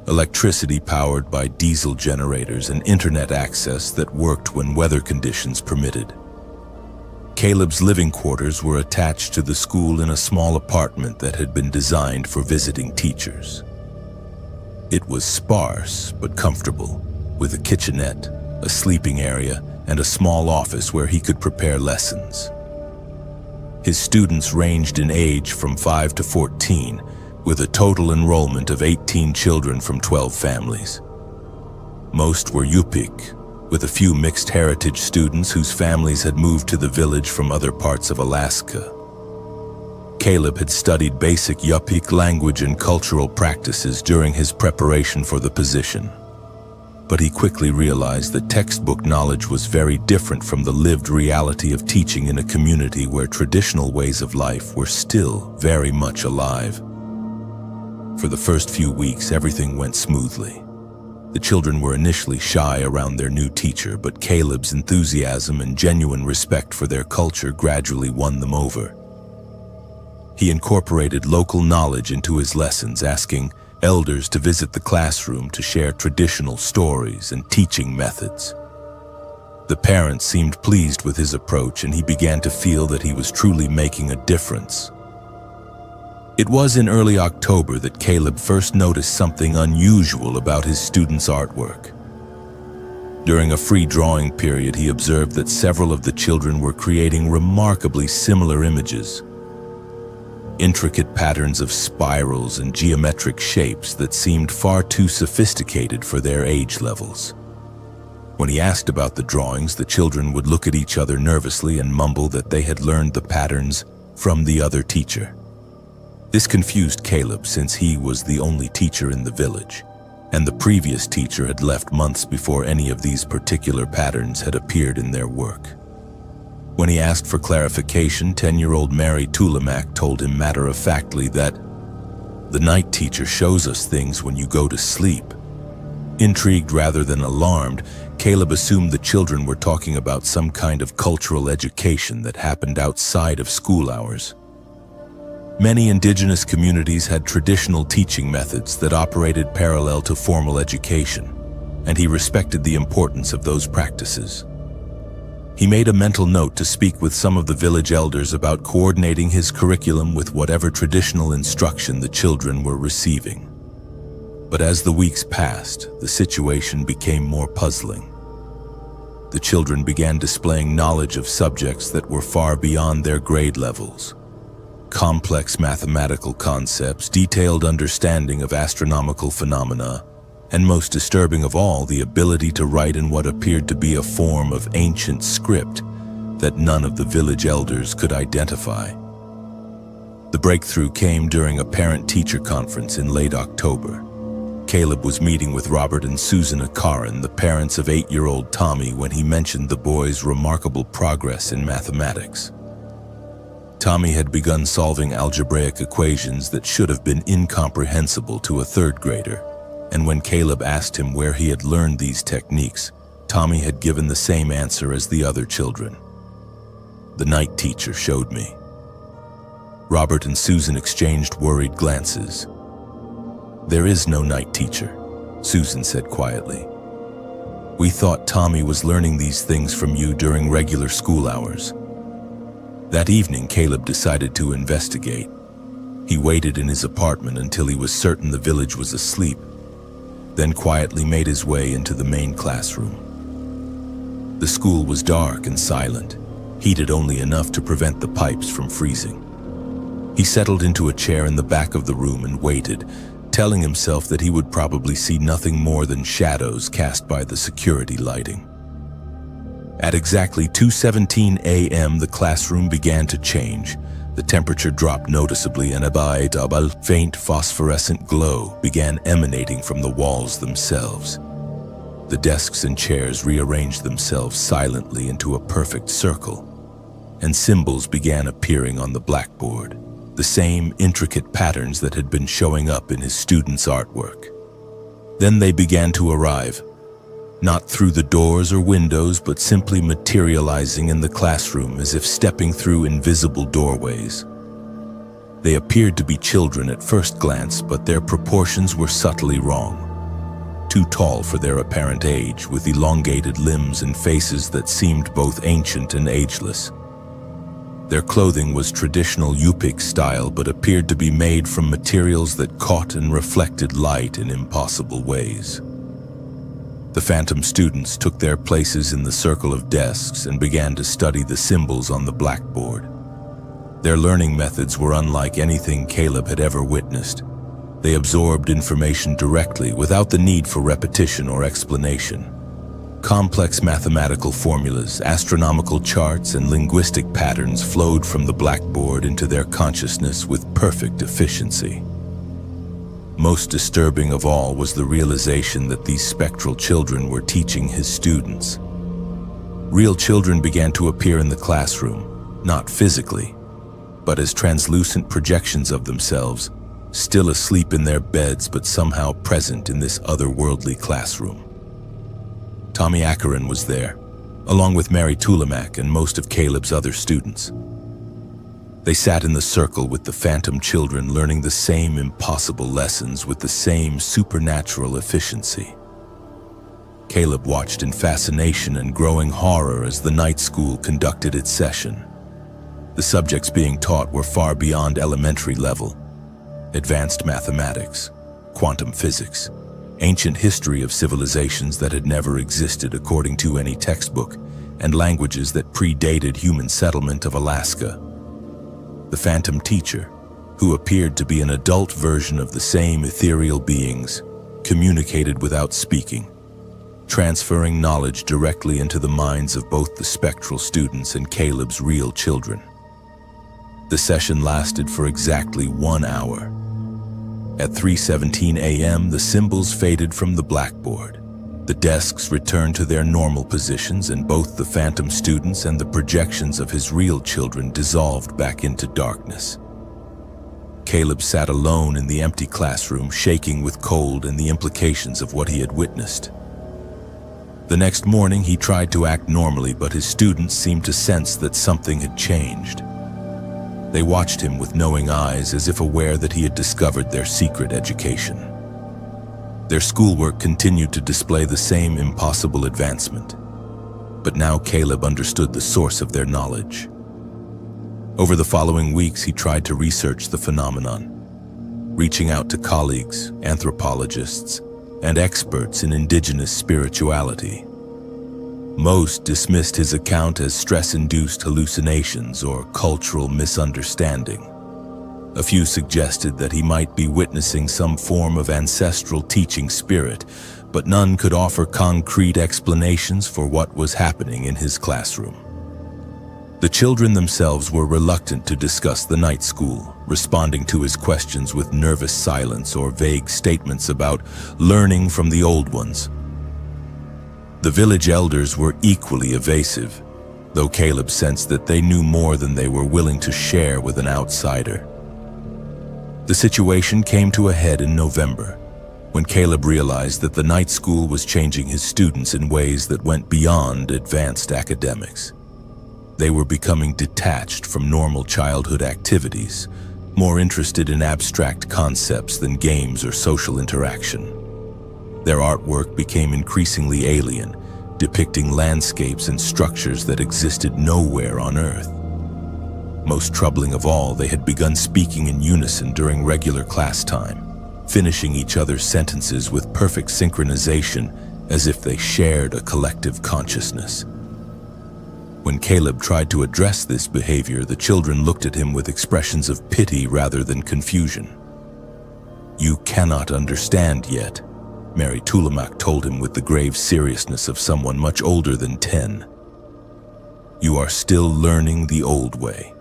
electricity powered by diesel generators, and internet access that worked when weather conditions permitted. Caleb's living quarters were attached to the school in a small apartment that had been designed for visiting teachers. It was sparse but comfortable, with a kitchenette, a sleeping area, and a small office where he could prepare lessons. His students ranged in age from 5 to 14, with a total enrollment of 18 children from 12 families. Most were Yupik, with a few mixed heritage students whose families had moved to the village from other parts of Alaska. Caleb had studied basic Yupik language and cultural practices during his preparation for the position. But he quickly realized that textbook knowledge was very different from the lived reality of teaching in a community where traditional ways of life were still very much alive. For the first few weeks, everything went smoothly. The children were initially shy around their new teacher, but Caleb's enthusiasm and genuine respect for their culture gradually won them over. He incorporated local knowledge into his lessons, asking elders to visit the classroom to share traditional stories and teaching methods. The parents seemed pleased with his approach, and he began to feel that he was truly making a difference. It was in early October that Caleb first noticed something unusual about his students' artwork. During a free drawing period, he observed that several of the children were creating remarkably similar images. Intricate patterns of spirals and geometric shapes that seemed far too sophisticated for their age levels. When he asked about the drawings, the children would look at each other nervously and mumble that they had learned the patterns from the other teacher. This confused Caleb since he was the only teacher in the village, and the previous teacher had left months before any of these particular patterns had appeared in their work. When he asked for clarification, 10-year-old Mary Tulamac told him matter-of-factly that the night teacher shows us things when you go to sleep. Intrigued rather than alarmed, Caleb assumed the children were talking about some kind of cultural education that happened outside of school hours. Many indigenous communities had traditional teaching methods that operated parallel to formal education, and he respected the importance of those practices. He made a mental note to speak with some of the village elders about coordinating his curriculum with whatever traditional instruction the children were receiving. But as the weeks passed, the situation became more puzzling. The children began displaying knowledge of subjects that were far beyond their grade levels. Complex mathematical concepts, detailed understanding of astronomical phenomena, and most disturbing of all, the ability to write in what appeared to be a form of ancient script that none of the village elders could identify. The breakthrough came during a parent-teacher conference in late October. Caleb was meeting with Robert and Susan Akaran, the parents of 8-year-old Tommy, when he mentioned the boy's remarkable progress in mathematics. Tommy had begun solving algebraic equations that should have been incomprehensible to a third grader, and when Caleb asked him where he had learned these techniques, Tommy had given the same answer as the other children. The night teacher showed me. Robert and Susan exchanged worried glances. There is no night teacher, Susan said quietly. We thought Tommy was learning these things from you during regular school hours. That evening, Caleb decided to investigate. He waited in his apartment until he was certain the village was asleep, then quietly made his way into the main classroom. The school was dark and silent, heated only enough to prevent the pipes from freezing. He settled into a chair in the back of the room and waited, telling himself that he would probably see nothing more than shadows cast by the security lighting. At exactly 2:17 a.m., the classroom began to change. The temperature dropped noticeably and a faint phosphorescent glow began emanating from the walls themselves. The desks and chairs rearranged themselves silently into a perfect circle, and symbols began appearing on the blackboard, the same intricate patterns that had been showing up in his students' artwork. Then they began to arrive, not through the doors or windows, but simply materializing in the classroom as if stepping through invisible doorways. They appeared to be children at first glance, but their proportions were subtly wrong. Too tall for their apparent age, with elongated limbs and faces that seemed both ancient and ageless. Their clothing was traditional Yupik style, but appeared to be made from materials that caught and reflected light in impossible ways. The phantom students took their places in the circle of desks and began to study the symbols on the blackboard. Their learning methods were unlike anything Caleb had ever witnessed. They absorbed information directly without the need for repetition or explanation. Complex mathematical formulas, astronomical charts, and linguistic patterns flowed from the blackboard into their consciousness with perfect efficiency. Most disturbing of all was the realization that these spectral children were teaching his students. Real children began to appear in the classroom, not physically, but as translucent projections of themselves, still asleep in their beds but somehow present in this otherworldly classroom. Tommy Akaran was there, along with Mary Tulamac and most of Caleb's other students. They sat in the circle with the phantom children, learning the same impossible lessons with the same supernatural efficiency. Caleb watched in fascination and growing horror as the night school conducted its session. The subjects being taught were far beyond elementary level. Advanced mathematics, quantum physics, ancient history of civilizations that had never existed according to any textbook, and languages that predated human settlement of Alaska. The phantom teacher, who appeared to be an adult version of the same ethereal beings, communicated without speaking, transferring knowledge directly into the minds of both the spectral students and Caleb's real children. The session lasted for exactly 1 hour. At 3:17 a.m., the symbols faded from the blackboard. The desks returned to their normal positions, and both the phantom students and the projections of his real children dissolved back into darkness. Caleb sat alone in the empty classroom, shaking with cold and the implications of what he had witnessed. The next morning, he tried to act normally, but his students seemed to sense that something had changed. They watched him with knowing eyes, as if aware that he had discovered their secret education. Their schoolwork continued to display the same impossible advancement. But now Caleb understood the source of their knowledge. Over the following weeks, he tried to research the phenomenon, reaching out to colleagues, anthropologists, and experts in indigenous spirituality. Most dismissed his account as stress-induced hallucinations or cultural misunderstanding. A few suggested that he might be witnessing some form of ancestral teaching spirit, but none could offer concrete explanations for what was happening in his classroom. The children themselves were reluctant to discuss the night school, responding to his questions with nervous silence or vague statements about learning from the old ones. The village elders were equally evasive, though Caleb sensed that they knew more than they were willing to share with an outsider. The situation came to a head in November, when Caleb realized that the night school was changing his students in ways that went beyond advanced academics. They were becoming detached from normal childhood activities, more interested in abstract concepts than games or social interaction. Their artwork became increasingly alien, depicting landscapes and structures that existed nowhere on Earth. Most troubling of all, they had begun speaking in unison during regular class time, finishing each other's sentences with perfect synchronization, as if they shared a collective consciousness. When Caleb tried to address this behavior, the children looked at him with expressions of pity rather than confusion. "You cannot understand yet," Mary Tulamak told him with the grave seriousness of someone much older than 10. "You are still learning the old way."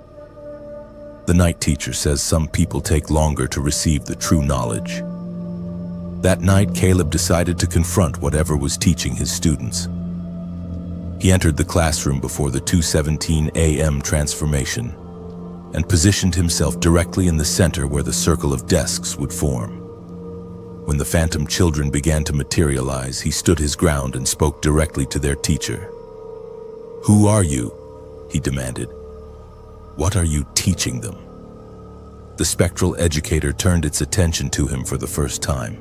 The night teacher says some people take longer to receive the true knowledge. That night, Caleb decided to confront whatever was teaching his students. He entered the classroom before the 2:17 a.m. transformation and positioned himself directly in the center where the circle of desks would form. When the phantom children began to materialize, he stood his ground and spoke directly to their teacher. "Who are you?" he demanded. "What are you teaching them?" The spectral educator turned its attention to him for the first time,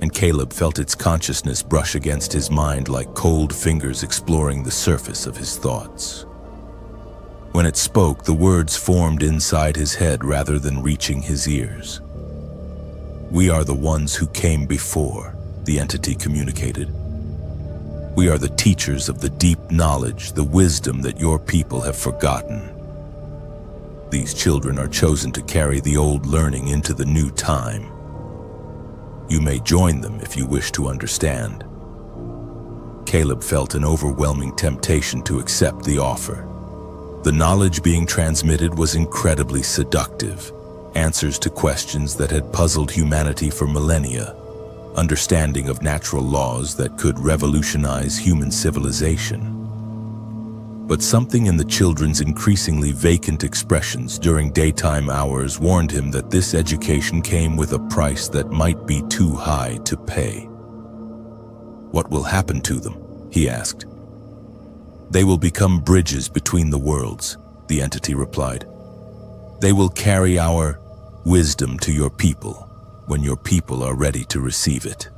and Caleb felt its consciousness brush against his mind like cold fingers exploring the surface of his thoughts. When it spoke, the words formed inside his head rather than reaching his ears. "We are the ones who came before," the entity communicated. "We are the teachers of the deep knowledge, the wisdom that your people have forgotten. These children are chosen to carry the old learning into the new time. You may join them if you wish to understand." Caleb felt an overwhelming temptation to accept the offer. The knowledge being transmitted was incredibly seductive. Answers to questions that had puzzled humanity for millennia, understanding of natural laws that could revolutionize human civilization. But something in the children's increasingly vacant expressions during daytime hours warned him that this education came with a price that might be too high to pay. "What will happen to them?" he asked. "They will become bridges between the worlds," the entity replied. "They will carry our wisdom to your people when your people are ready to receive it.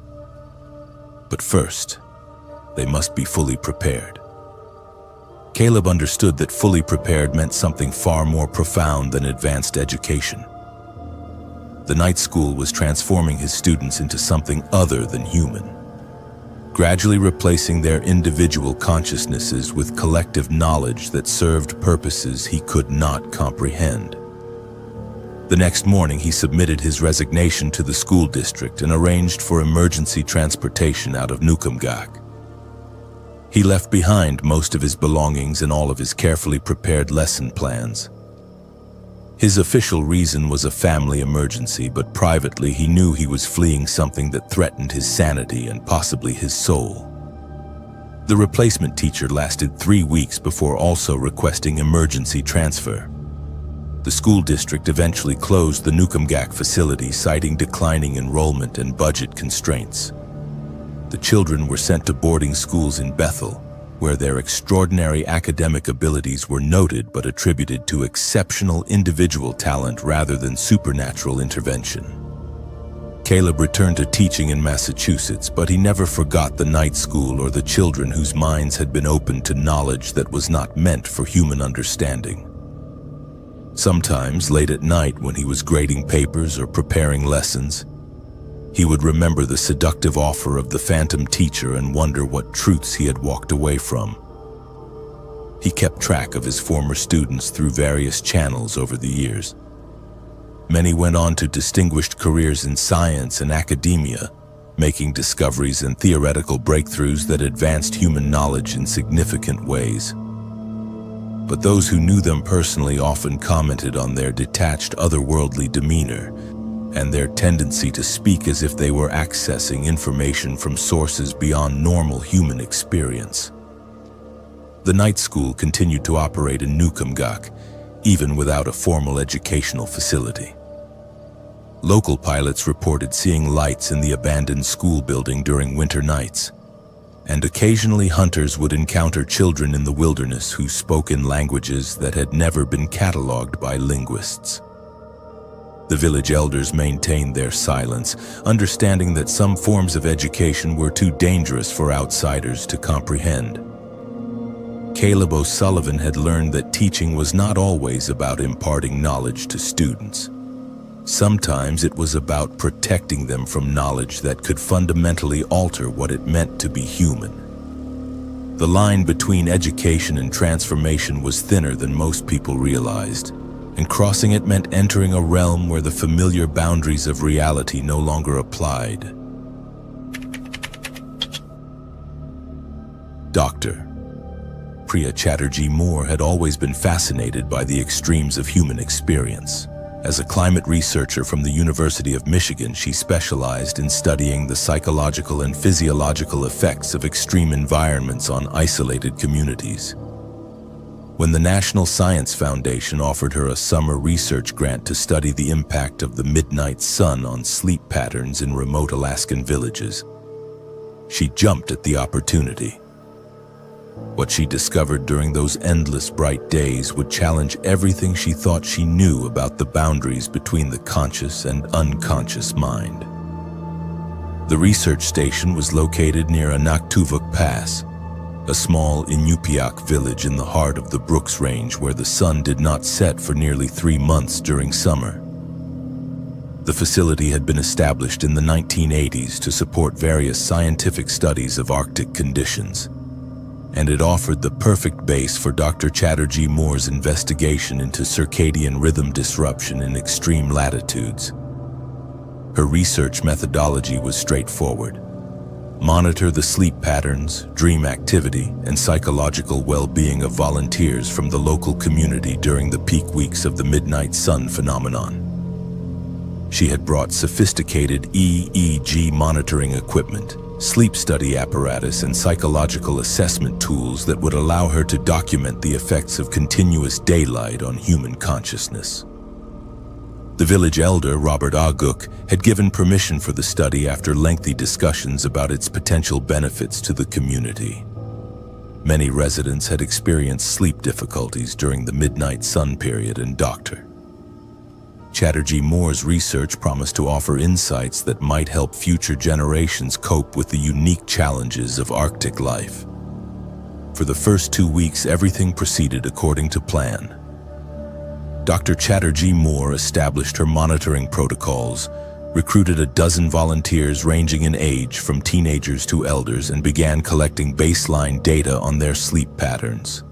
But first, they must be fully prepared." Caleb understood that fully prepared meant something far more profound than advanced education. The night school was transforming his students into something other than human, gradually replacing their individual consciousnesses with collective knowledge that served purposes he could not comprehend. The next morning, he submitted his resignation to the school district and arranged for emergency transportation out of Nukumgak. He left behind most of his belongings and all of his carefully prepared lesson plans. His official reason was a family emergency, but privately he knew he was fleeing something that threatened his sanity and possibly his soul. The replacement teacher lasted 3 weeks before also requesting emergency transfer. The school district eventually closed the Nukumgak facility, citing declining enrollment and budget constraints. The children were sent to boarding schools in Bethel, where their extraordinary academic abilities were noted but attributed to exceptional individual talent rather than supernatural intervention. Caleb returned to teaching in Massachusetts, but he never forgot the night school or the children whose minds had been opened to knowledge that was not meant for human understanding. Sometimes, late at night when he was grading papers or preparing lessons, he would remember the seductive offer of the phantom teacher and wonder what truths he had walked away from. He kept track of his former students through various channels over the years. Many went on to distinguished careers in science and academia, making discoveries and theoretical breakthroughs that advanced human knowledge in significant ways. But those who knew them personally often commented on their detached, otherworldly demeanor and their tendency to speak as if they were accessing information from sources beyond normal human experience. The night school continued to operate in Nukumgak, even without a formal educational facility. Local pilots reported seeing lights in the abandoned school building during winter nights, and occasionally hunters would encounter children in the wilderness who spoke in languages that had never been cataloged by linguists. The village elders maintained their silence, understanding that some forms of education were too dangerous for outsiders to comprehend. Caleb O'Sullivan had learned that teaching was not always about imparting knowledge to students. Sometimes it was about protecting them from knowledge that could fundamentally alter what it meant to be human. The line between education and transformation was thinner than most people realized, and crossing it meant entering a realm where the familiar boundaries of reality no longer applied. Dr. Priya Chatterjee Moore had always been fascinated by the extremes of human experience. As a climate researcher from the University of Michigan, she specialized in studying the psychological and physiological effects of extreme environments on isolated communities. When the National Science Foundation offered her a summer research grant to study the impact of the midnight sun on sleep patterns in remote Alaskan villages, she jumped at the opportunity. What she discovered during those endless bright days would challenge everything she thought she knew about the boundaries between the conscious and unconscious mind. The research station was located near Anaktuvuk Pass, a small Inupiaq village in the heart of the Brooks Range where the sun did not set for nearly 3 months during summer. The facility had been established in the 1980s to support various scientific studies of Arctic conditions, and it offered the perfect base for Dr. Chatterjee Moore's investigation into circadian rhythm disruption in extreme latitudes. Her research methodology was straightforward. Monitor the sleep patterns, dream activity, and psychological well-being of volunteers from the local community during the peak weeks of the midnight sun phenomenon. She had brought sophisticated EEG monitoring equipment, sleep study apparatus, and psychological assessment tools that would allow her to document the effects of continuous daylight on human consciousness. The village elder, Robert Aguk, had given permission for the study after lengthy discussions about its potential benefits to the community. Many residents had experienced sleep difficulties during the midnight sun period, and Dr. Chatterjee Moore's research promised to offer insights that might help future generations cope with the unique challenges of Arctic life. For the first 2 weeks, everything proceeded according to plan. Dr. Chatterjee Moore established her monitoring protocols, recruited a dozen volunteers ranging in age from teenagers to elders, and began collecting baseline data on their sleep patterns.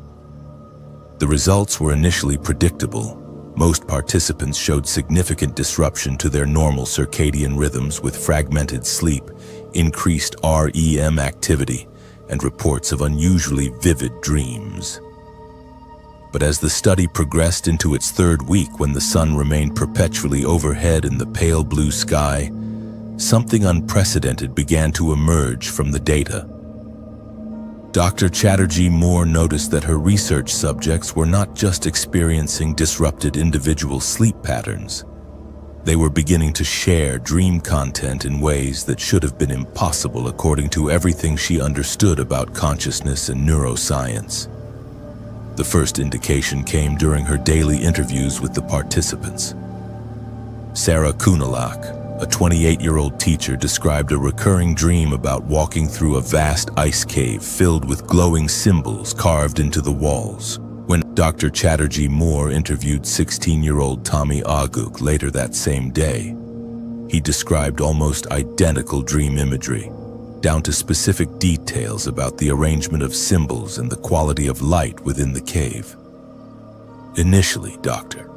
The results were initially predictable. Most participants showed significant disruption to their normal circadian rhythms with fragmented sleep, increased REM activity, and reports of unusually vivid dreams. But as the study progressed into its third week, when the sun remained perpetually overhead in the pale blue sky, something unprecedented began to emerge from the data. Dr. Chatterjee Moore noticed that her research subjects were not just experiencing disrupted individual sleep patterns. They were beginning to share dream content in ways that should have been impossible according to everything she understood about consciousness and neuroscience. The first indication came during her daily interviews with the participants. Sarah Kunalak, a 28-year-old teacher, described a recurring dream about walking through a vast ice cave filled with glowing symbols carved into the walls. When Dr. Chatterjee Moore interviewed 16-year-old Tommy Aguk later that same day, he described almost identical dream imagery, down to specific details about the arrangement of symbols and the quality of light within the cave. Initially, Dr.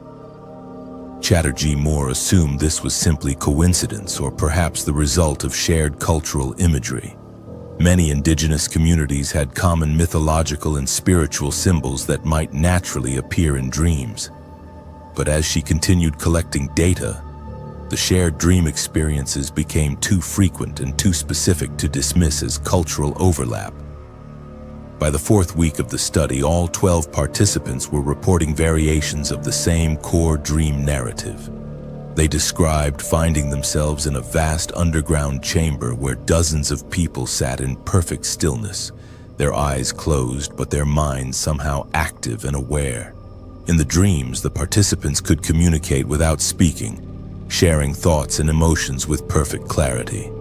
Chatterjee Moore assumed this was simply coincidence or perhaps the result of shared cultural imagery. Many indigenous communities had common mythological and spiritual symbols that might naturally appear in dreams. But as she continued collecting data, the shared dream experiences became too frequent and too specific to dismiss as cultural overlap. By the fourth week of the study, all 12 participants were reporting variations of the same core dream narrative. They described finding themselves in a vast underground chamber where dozens of people sat in perfect stillness, their eyes closed but their minds somehow active and aware. In the dreams, the participants could communicate without speaking, sharing thoughts and emotions with perfect clarity.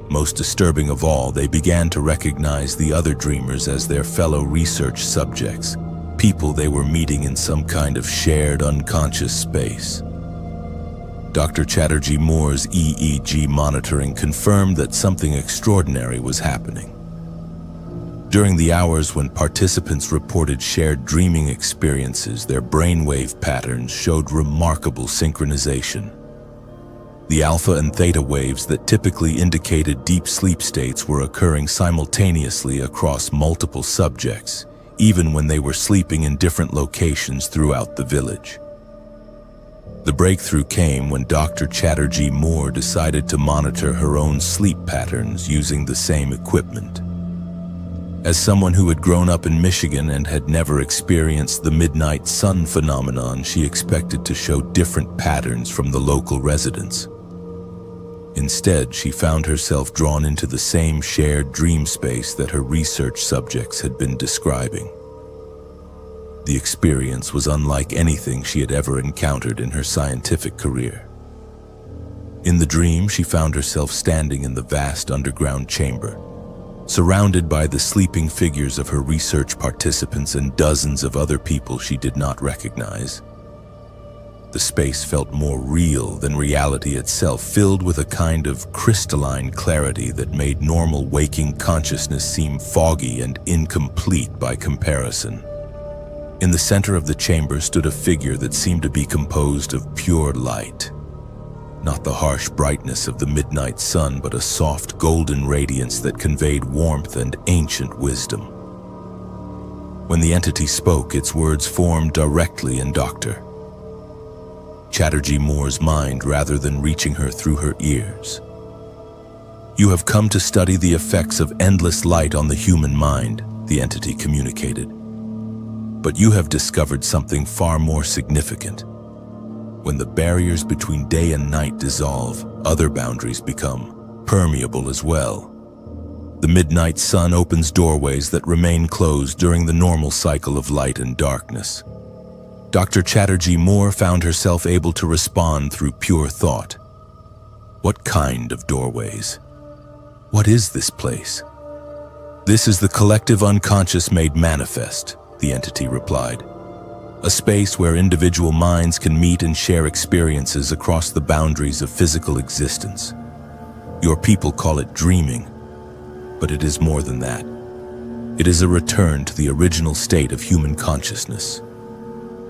Most disturbing of all, they began to recognize the other dreamers as their fellow research subjects, people they were meeting in some kind of shared unconscious space. Dr. Chatterjee Moore's EEG monitoring confirmed that something extraordinary was happening. During the hours when participants reported shared dreaming experiences, their brainwave patterns showed remarkable synchronization. The alpha and theta waves that typically indicated deep sleep states were occurring simultaneously across multiple subjects, even when they were sleeping in different locations throughout the village. The breakthrough came when Dr. Chatterjee Moore decided to monitor her own sleep patterns using the same equipment. As someone who had grown up in Michigan and had never experienced the midnight sun phenomenon, she expected to show different patterns from the local residents. Instead, she found herself drawn into the same shared dream space that her research subjects had been describing. The experience was unlike anything she had ever encountered in her scientific career. In the dream, she found herself standing in the vast underground chamber, surrounded by the sleeping figures of her research participants and dozens of other people she did not recognize. The space felt more real than reality itself, filled with a kind of crystalline clarity that made normal waking consciousness seem foggy and incomplete by comparison. In the center of the chamber stood a figure that seemed to be composed of pure light. Not the harsh brightness of the midnight sun, but a soft golden radiance that conveyed warmth and ancient wisdom. When the entity spoke, its words formed directly in Dr. Chatterjee Moore's mind rather than reaching her through her ears. "You have come to study the effects of endless light on the human mind," the entity communicated. "But you have discovered something far more significant. When the barriers between day and night dissolve, other boundaries become permeable as well. The midnight sun opens doorways that remain closed during the normal cycle of light and darkness." Dr. Chatterjee Moore found herself able to respond through pure thought. "What kind of doorways? What is this place?" "This is the collective unconscious made manifest," the entity replied. "A space where individual minds can meet and share experiences across the boundaries of physical existence. Your people call it dreaming, but it is more than that. It is a return to the original state of human consciousness,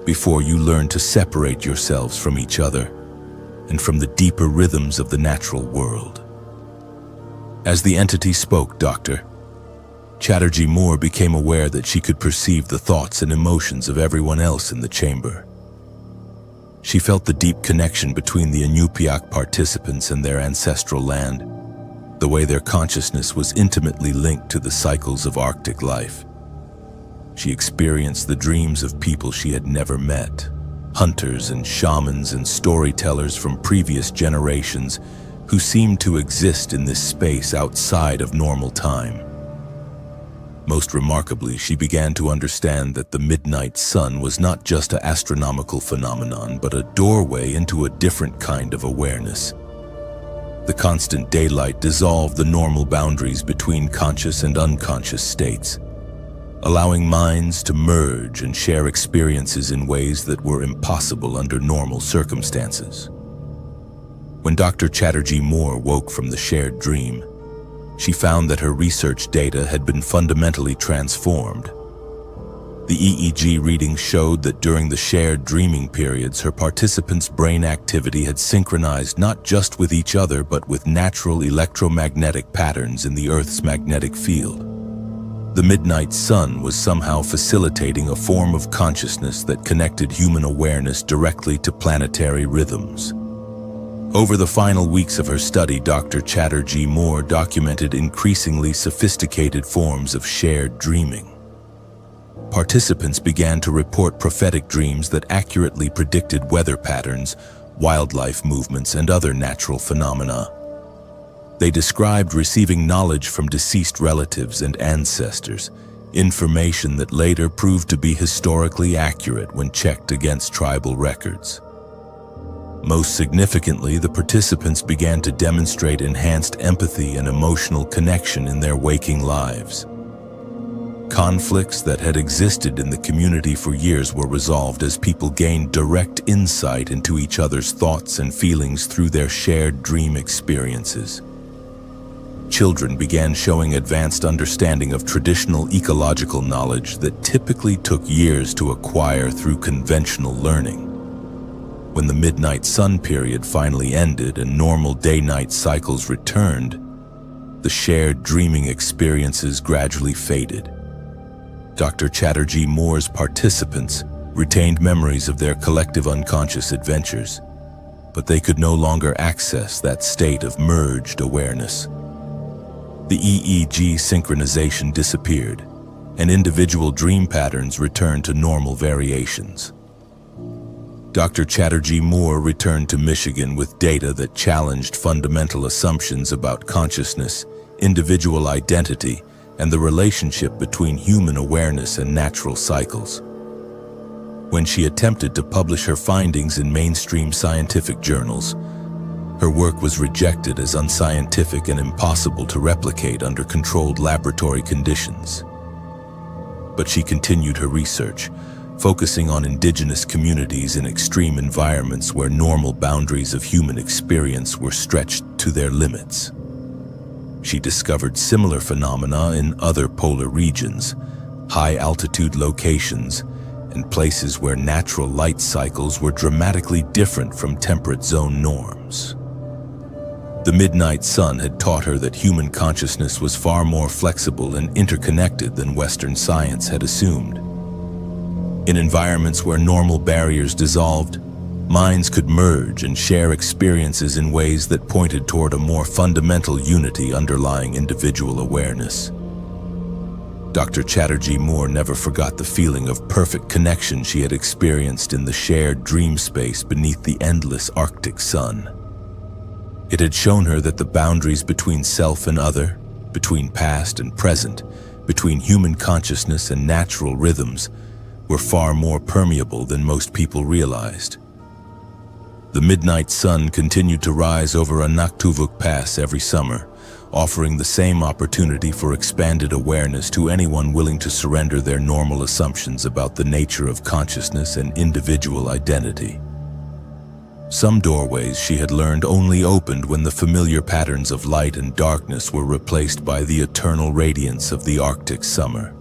before you learn to separate yourselves from each other and from the deeper rhythms of the natural world." As the entity spoke, Dr. Chatterjee Moore became aware that she could perceive the thoughts and emotions of everyone else in the chamber. She felt the deep connection between the Inupiaq participants and their ancestral land, the way their consciousness was intimately linked to the cycles of Arctic life. She experienced the dreams of people she had never met, hunters and shamans and storytellers from previous generations who seemed to exist in this space outside of normal time. Most remarkably, she began to understand that the midnight sun was not just an astronomical phenomenon, but a doorway into a different kind of awareness. The constant daylight dissolved the normal boundaries between conscious and unconscious states, allowing minds to merge and share experiences in ways that were impossible under normal circumstances. When Dr. Chatterjee Moore woke from the shared dream, she found that her research data had been fundamentally transformed. The EEG readings showed that during the shared dreaming periods, her participants' brain activity had synchronized not just with each other but with natural electromagnetic patterns in the Earth's magnetic field. The midnight sun was somehow facilitating a form of consciousness that connected human awareness directly to planetary rhythms. Over the final weeks of her study, Dr. Chatterjee Moore documented increasingly sophisticated forms of shared dreaming. Participants began to report prophetic dreams that accurately predicted weather patterns, wildlife movements, and other natural phenomena. They described receiving knowledge from deceased relatives and ancestors, information that later proved to be historically accurate when checked against tribal records. Most significantly, the participants began to demonstrate enhanced empathy and emotional connection in their waking lives. Conflicts that had existed in the community for years were resolved as people gained direct insight into each other's thoughts and feelings through their shared dream experiences. Children began showing advanced understanding of traditional ecological knowledge that typically took years to acquire through conventional learning. When the midnight sun period finally ended and normal day-night cycles returned, the shared dreaming experiences gradually faded. Dr. Chatterjee Moore's participants retained memories of their collective unconscious adventures, but they could no longer access that state of merged awareness. The EEG synchronization disappeared, and individual dream patterns returned to normal variations. Dr. Chatterjee Moore returned to Michigan with data that challenged fundamental assumptions about consciousness, individual identity, and the relationship between human awareness and natural cycles. When she attempted to publish her findings in mainstream scientific journals, her work was rejected as unscientific and impossible to replicate under controlled laboratory conditions. But she continued her research, focusing on indigenous communities in extreme environments where normal boundaries of human experience were stretched to their limits. She discovered similar phenomena in other polar regions, high-altitude locations, and places where natural light cycles were dramatically different from temperate zone norms. The midnight sun had taught her that human consciousness was far more flexible and interconnected than Western science had assumed. In environments where normal barriers dissolved, minds could merge and share experiences in ways that pointed toward a more fundamental unity underlying individual awareness. Dr. Chatterjee Moore never forgot the feeling of perfect connection she had experienced in the shared dream space beneath the endless Arctic sun. It had shown her that the boundaries between self and other, between past and present, between human consciousness and natural rhythms, were far more permeable than most people realized. The midnight sun continued to rise over Anaktuvuk Pass every summer, offering the same opportunity for expanded awareness to anyone willing to surrender their normal assumptions about the nature of consciousness and individual identity. Some doorways, she had learned, only opened when the familiar patterns of light and darkness were replaced by the eternal radiance of the Arctic summer.